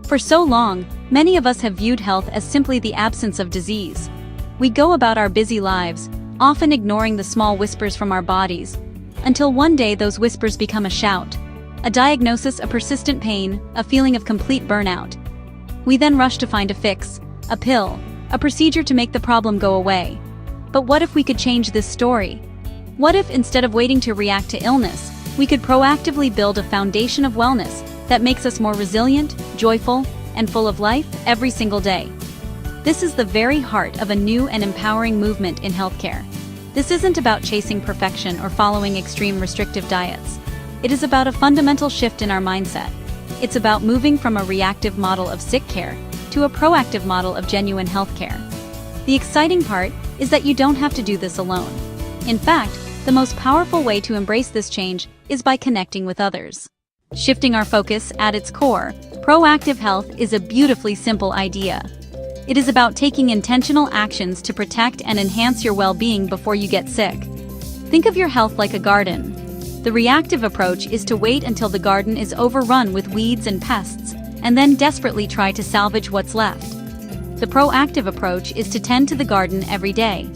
For so long, many of us have viewed health as simply the absence of disease. We go about our busy lives, often ignoring the small whispers from our bodies, until one day those whispers become a shout. A diagnosis, a persistent pain, a feeling of complete burnout. We then rush to find a fix, a pill, a procedure to make the problem go away. But what if we could change this story? What if, instead of waiting to react to illness, we could proactively build a foundation of wellness that makes us more resilient, joyful, and full of life every single day? This is the very heart of a new and empowering movement in healthcare. This isn't about chasing perfection or following extreme restrictive diets. It is about a fundamental shift in our mindset. It's about moving from a reactive model of sick care to a proactive model of genuine healthcare. The exciting part is that you don't have to do this alone. In fact, the most powerful way to embrace this change is by connecting with others. Shifting our focus at its core, proactive health is a beautifully simple idea. It is about taking intentional actions to protect and enhance your well-being before you get sick. Think of your health like a garden. The reactive approach is to wait until the garden is overrun with weeds and pests, and then desperately try to salvage what's left. The proactive approach is to tend to the garden every day.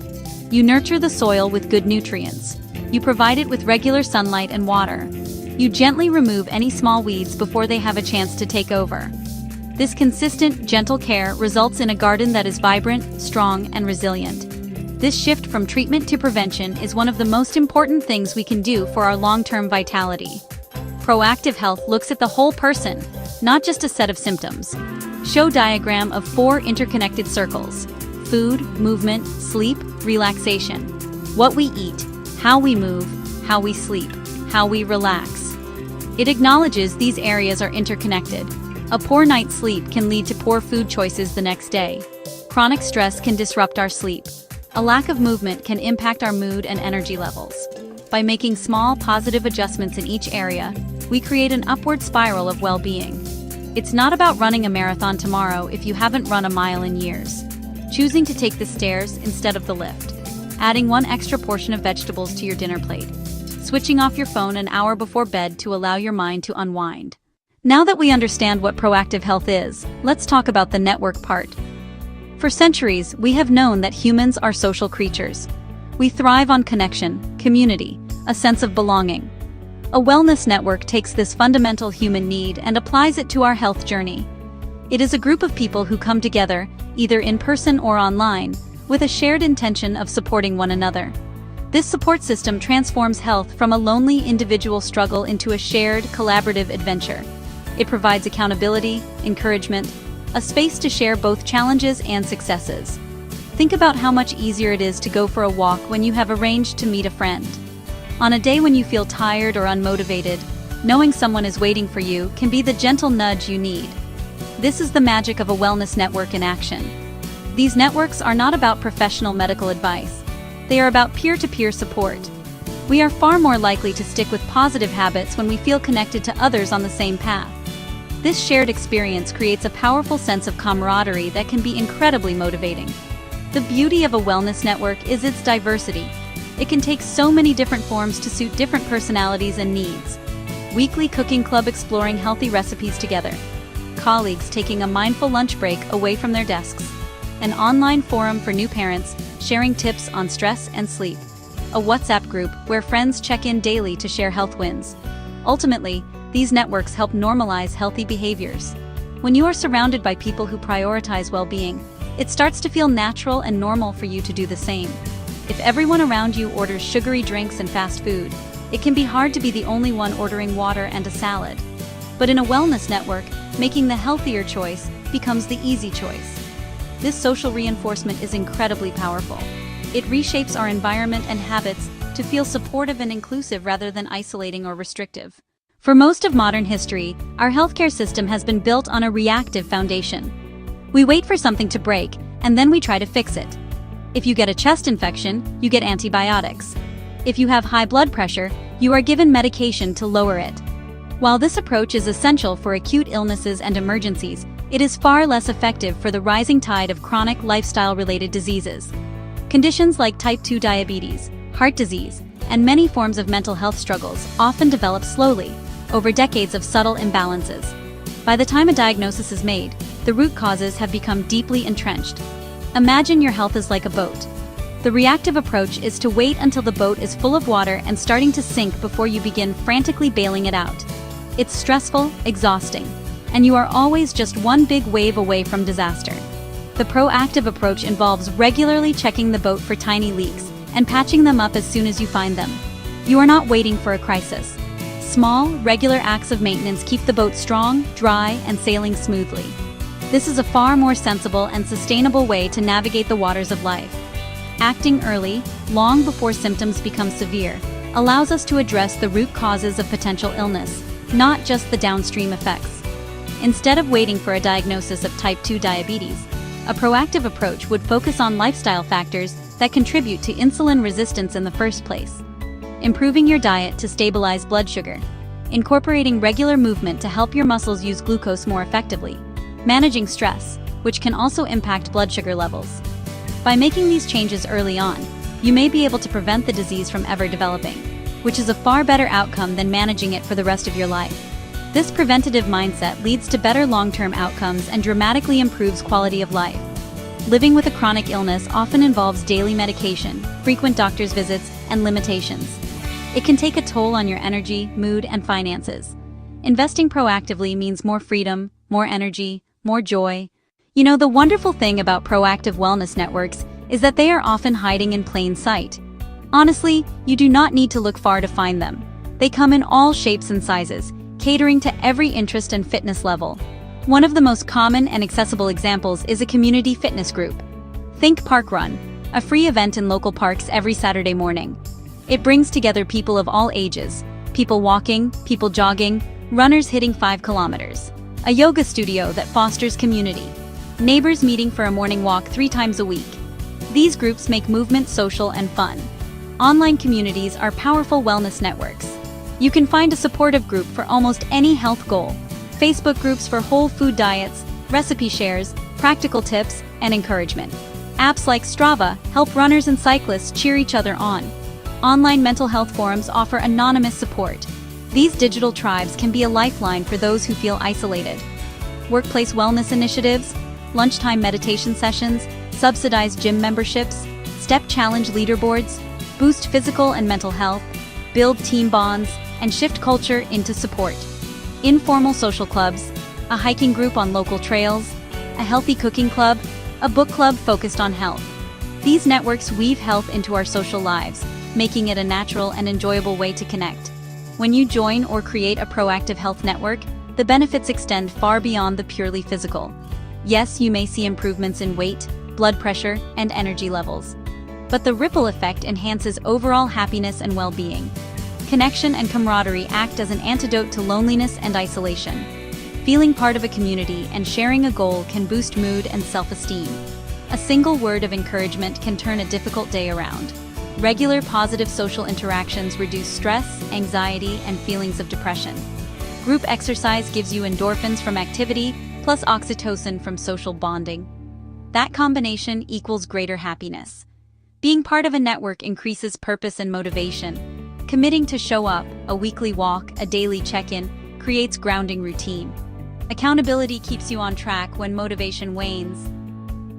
You nurture the soil with good nutrients. You provide it with regular sunlight and water. You gently remove any small weeds before they have a chance to take over. This consistent, gentle care results in a garden that is vibrant, strong, and resilient. This shift from treatment to prevention is one of the most important things we can do for our long-term vitality. Proactive health looks at the whole person, not just a set of symptoms. Show diagram of 4 interconnected circles: food, movement, sleep, relaxation. What we eat, how we move, how we sleep, how we relax. It acknowledges these areas are interconnected. A poor night's sleep can lead to poor food choices the next day. Chronic stress can disrupt our sleep. A lack of movement can impact our mood and energy levels. By making small, positive adjustments in each area, we create an upward spiral of well-being. It's not about running a marathon tomorrow if you haven't run a mile in years. Choosing to take the stairs instead of the lift. Adding one extra portion of vegetables to your dinner plate. Switching off your phone an hour before bed to allow your mind to unwind. Now that we understand what proactive health is, let's talk about the network part. For centuries, we have known that humans are social creatures. We thrive on connection, community, a sense of belonging. A wellness network takes this fundamental human need and applies it to our health journey. It is a group of people who come together, either in person or online, with a shared intention of supporting one another. This support system transforms health from a lonely individual struggle into a shared, collaborative adventure. It provides accountability, encouragement, a space to share both challenges and successes. Think about how much easier it is to go for a walk when you have arranged to meet a friend. On a day when you feel tired or unmotivated, knowing someone is waiting for you can be the gentle nudge you need. This is the magic of a wellness network in action. These networks are not about professional medical advice. They are about peer-to-peer support. We are far more likely to stick with positive habits when we feel connected to others on the same path. This shared experience creates a powerful sense of camaraderie that can be incredibly motivating. The beauty of a wellness network is its diversity. It can take so many different forms to suit different personalities and needs. Weekly cooking club exploring healthy recipes together. Colleagues taking a mindful lunch break away from their desks. An online forum for new parents sharing tips on stress and sleep. A WhatsApp group where friends check in daily to share health wins. Ultimately, these networks help normalize healthy behaviors. When you are surrounded by people who prioritize well-being, it starts to feel natural and normal for you to do the same. If everyone around you orders sugary drinks and fast food, it can be hard to be the only one ordering water and a salad. But in a wellness network, making the healthier choice becomes the easy choice. This social reinforcement is incredibly powerful. It reshapes our environment and habits to feel supportive and inclusive rather than isolating or restrictive. For most of modern history, our healthcare system has been built on a reactive foundation. We wait for something to break, and then we try to fix it. If you get a chest infection, you get antibiotics. If you have high blood pressure, you are given medication to lower it. While this approach is essential for acute illnesses and emergencies, it is far less effective for the rising tide of chronic lifestyle-related diseases. Conditions like type 2 diabetes, heart disease, and many forms of mental health struggles often develop slowly, over decades of subtle imbalances. By the time a diagnosis is made, the root causes have become deeply entrenched. Imagine your health is like a boat. The reactive approach is to wait until the boat is full of water and starting to sink before you begin frantically bailing it out. It's stressful, exhausting, and you are always just one big wave away from disaster. The proactive approach involves regularly checking the boat for tiny leaks and patching them up as soon as you find them. You are not waiting for a crisis. Small, regular acts of maintenance keep the boat strong, dry, and sailing smoothly. This is a far more sensible and sustainable way to navigate the waters of life. Acting early, long before symptoms become severe, allows us to address the root causes of potential illness, not just the downstream effects. Instead of waiting for a diagnosis of type 2 diabetes, a proactive approach would focus on lifestyle factors that contribute to insulin resistance in the first place. Improving your diet to stabilize blood sugar. Incorporating regular movement to help your muscles use glucose more effectively. Managing stress, which can also impact blood sugar levels. By making these changes early on, you may be able to prevent the disease from ever developing, which is a far better outcome than managing it for the rest of your life. This preventative mindset leads to better long-term outcomes and dramatically improves quality of life. Living with a chronic illness often involves daily medication, frequent doctor's visits, and limitations. It can take a toll on your energy, mood, and finances. Investing proactively means more freedom, more energy, more joy. You know, the wonderful thing about proactive wellness networks is that they are often hiding in plain sight. Honestly, you do not need to look far to find them. They come in all shapes and sizes, catering to every interest and fitness level. One of the most common and accessible examples is a community fitness group. Think Park Run, a free event in local parks every Saturday morning. It brings together people of all ages, people walking, people jogging, runners hitting 5 kilometers. A yoga studio that fosters community. Neighbors meeting for a morning walk 3 times a week. These groups make movement social and fun. Online communities are powerful wellness networks. You can find a supportive group for almost any health goal. Facebook groups for whole food diets, recipe shares, practical tips, and encouragement. Apps like Strava help runners and cyclists cheer each other on. Online mental health forums offer anonymous support. These digital tribes can be a lifeline for those who feel isolated. Workplace wellness initiatives, lunchtime meditation sessions, subsidized gym memberships, step challenge leaderboards, boost physical and mental health, build team bonds, and shift culture into support. Informal social clubs, a hiking group on local trails, a healthy cooking club, a book club focused on health. These networks weave health into our social lives, making it a natural and enjoyable way to connect. When you join or create a proactive health network, the benefits extend far beyond the purely physical. Yes, you may see improvements in weight, blood pressure, and energy levels. But the ripple effect enhances overall happiness and well-being. Connection and camaraderie act as an antidote to loneliness and isolation. Feeling part of a community and sharing a goal can boost mood and self-esteem. A single word of encouragement can turn a difficult day around. Regular positive social interactions reduce stress, anxiety, and feelings of depression. Group exercise gives you endorphins from activity, plus oxytocin from social bonding. That combination equals greater happiness. Being part of a network increases purpose and motivation. Committing to show up, a weekly walk, a daily check-in, creates grounding routine. Accountability keeps you on track when motivation wanes.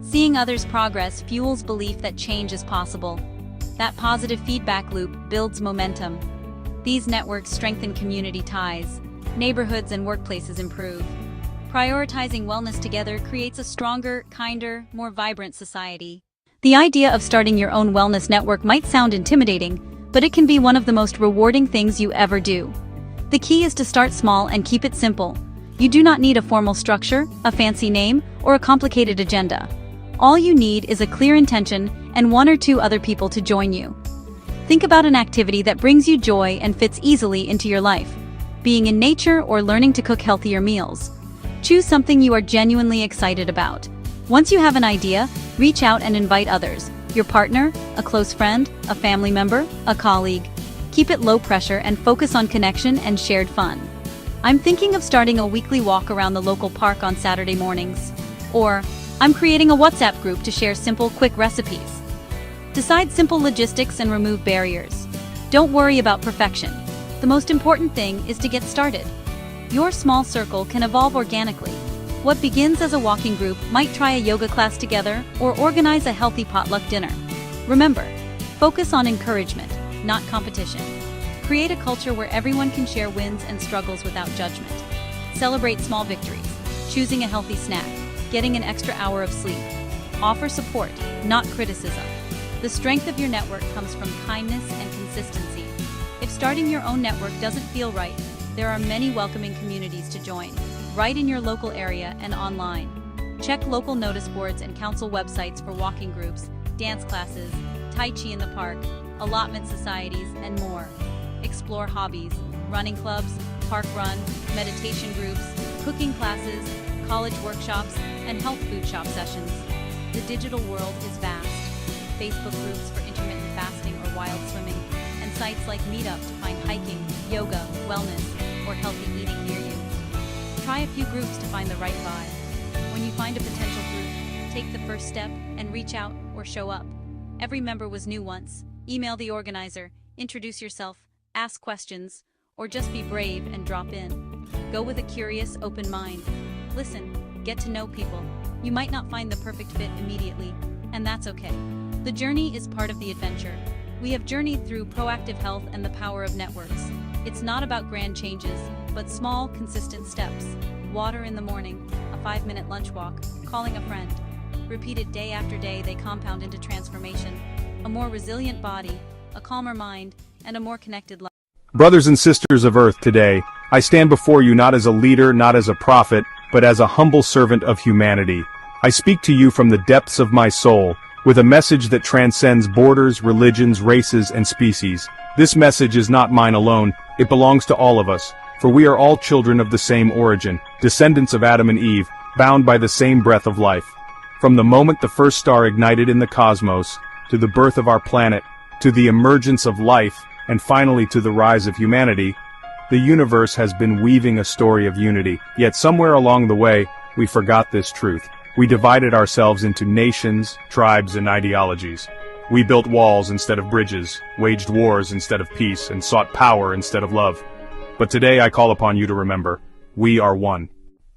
Seeing others' progress fuels belief that change is possible. That positive feedback loop builds momentum. These networks strengthen community ties. Neighborhoods and workplaces improve. Prioritizing wellness together creates a stronger, kinder, more vibrant society. The idea of starting your own wellness network might sound intimidating, but it can be one of the most rewarding things you ever do. The key is to start small and keep it simple. You do not need a formal structure, a fancy name, or a complicated agenda. All you need is a clear intention and one or two other people to join you. Think about an activity that brings you joy and fits easily into your life. Being in nature or learning to cook healthier meals. Choose something you are genuinely excited about. Once you have an idea, reach out and invite others. Your partner, a close friend, a family member, a colleague. Keep it low pressure and focus on connection and shared fun. I'm thinking of starting a weekly walk around the local park on Saturday mornings. Or, I'm creating a WhatsApp group to share simple, quick recipes. Decide simple logistics and remove barriers. Don't worry about perfection. The most important thing is to get started. Your small circle can evolve organically. What begins as a walking group might try a yoga class together or organize a healthy potluck dinner. Remember, focus on encouragement, not competition. Create a culture where everyone can share wins and struggles without judgment. Celebrate small victories, choosing a healthy snack, getting an extra hour of sleep. Offer support, not criticism. The strength of your network comes from kindness and consistency. If starting your own network doesn't feel right, there are many welcoming communities to join, right in your local area and online. Check local notice boards and council websites for walking groups, dance classes, Tai Chi in the park, allotment societies, and more. Explore hobbies, running clubs, park run, meditation groups, cooking classes, college workshops, and health food shop sessions. The digital world is vast. Facebook groups for intermittent fasting or wild swimming, and sites like Meetup to find hiking, yoga, wellness, or healthy eating near you. Try a few groups to find the right vibe. When you find a potential group, take the first step and reach out or show up. Every member was new once. Email the organizer, introduce yourself, ask questions, or just be brave and drop in. Go with a curious, open mind. Listen, get to know people. You might not find the perfect fit immediately, and that's okay. The journey is part of the adventure. We have journeyed through proactive health and the power of networks. It's not about grand changes, but small, consistent steps. Water in the morning, a 5-minute lunch walk, calling a friend. Repeated day after day, they compound into transformation. A more resilient body, a calmer mind, and a more connected life. Brothers and sisters of Earth, today, I stand before you not as a leader, not as a prophet, but as a humble servant of humanity. I speak to you from the depths of my soul, with a message that transcends borders, religions, races, and species. This message is not mine alone, it belongs to all of us, for we are all children of the same origin, descendants of Adam and Eve, bound by the same breath of life. From the moment the first star ignited in the cosmos, to the birth of our planet, to the emergence of life, and finally to the rise of humanity, the universe has been weaving a story of unity, yet somewhere along the way, we forgot this truth. We divided ourselves into nations, tribes, and ideologies. We built walls instead of bridges, waged wars instead of peace, and sought power instead of love. But today I call upon you to remember, we are one.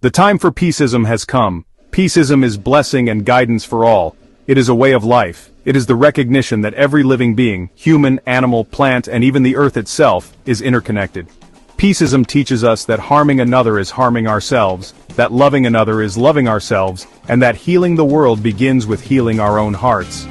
The time for peaceism has come. Peaceism is blessing and guidance for all. It is a way of life. It is the recognition that every living being, human, animal, plant, and even the earth itself, is interconnected. Peaceism teaches us that harming another is harming ourselves, that loving another is loving ourselves, and that healing the world begins with healing our own hearts.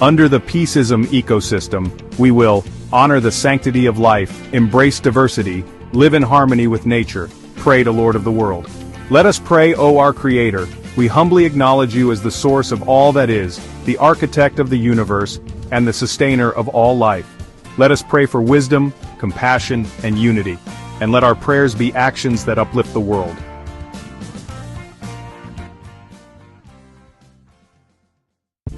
Under the peaceism ecosystem, we will honor the sanctity of life, embrace diversity, live in harmony with nature, pray to Lord of the world. Let us pray, O our Creator. We humbly acknowledge you as the source of all that is, the architect of the universe, and the sustainer of all life. Let us pray for wisdom, compassion, and unity, and let our prayers be actions that uplift the world.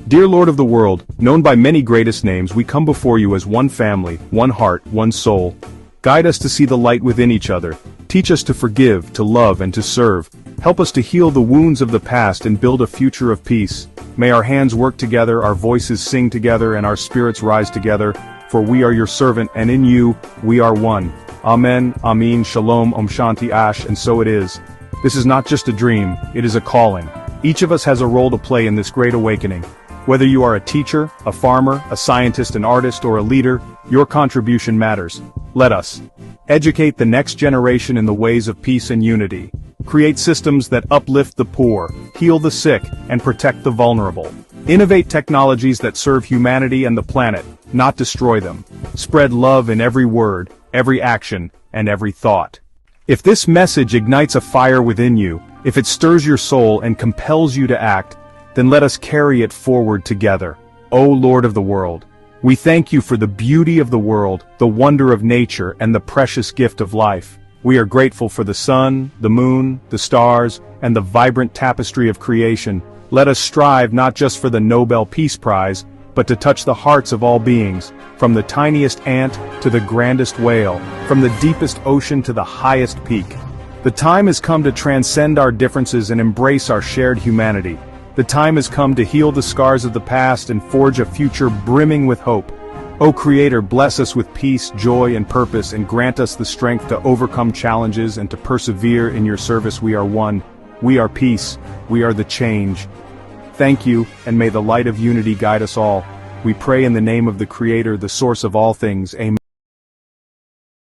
Dear Lord of the world, known by many greatest names, we come before you as one family, one heart, one soul. Guide us to see the light within each other. Teach us to forgive, to love, and to serve. Help us to heal the wounds of the past and build a future of peace. May our hands work together, our voices sing together, and our spirits rise together, for we are your servant, and in you, we are one. Amen, Amin, Shalom, Om Shanti Ash, and so it is. This is not just a dream, it is a calling. Each of us has a role to play in this great awakening. Whether you are a teacher, a farmer, a scientist, an artist, or a leader, your contribution matters. Let us educate the next generation in the ways of peace and unity. Create systems that uplift the poor, heal the sick, and protect the vulnerable. Innovate technologies that serve humanity and the planet, not destroy them. Spread love in every word, every action, and every thought. If this message ignites a fire within you, if it stirs your soul and compels you to act, then let us carry it forward together. O Lord of the world, we thank you for the beauty of the world, the wonder of nature, and the precious gift of life. We are grateful for the sun, the moon, the stars, and the vibrant tapestry of creation. Let us strive not just for the Nobel Peace Prize, but to touch the hearts of all beings, from the tiniest ant to the grandest whale, from the deepest ocean to the highest peak. The time has come to transcend our differences and embrace our shared humanity. The time has come to heal the scars of the past and forge a future brimming with hope. O Creator, bless us with peace, joy, and purpose, and grant us the strength to overcome challenges and to persevere in your service. We are one. We are peace. We are the change. Thank you, and may the light of unity guide us all. We pray in the name of the Creator, the source of all things. Amen.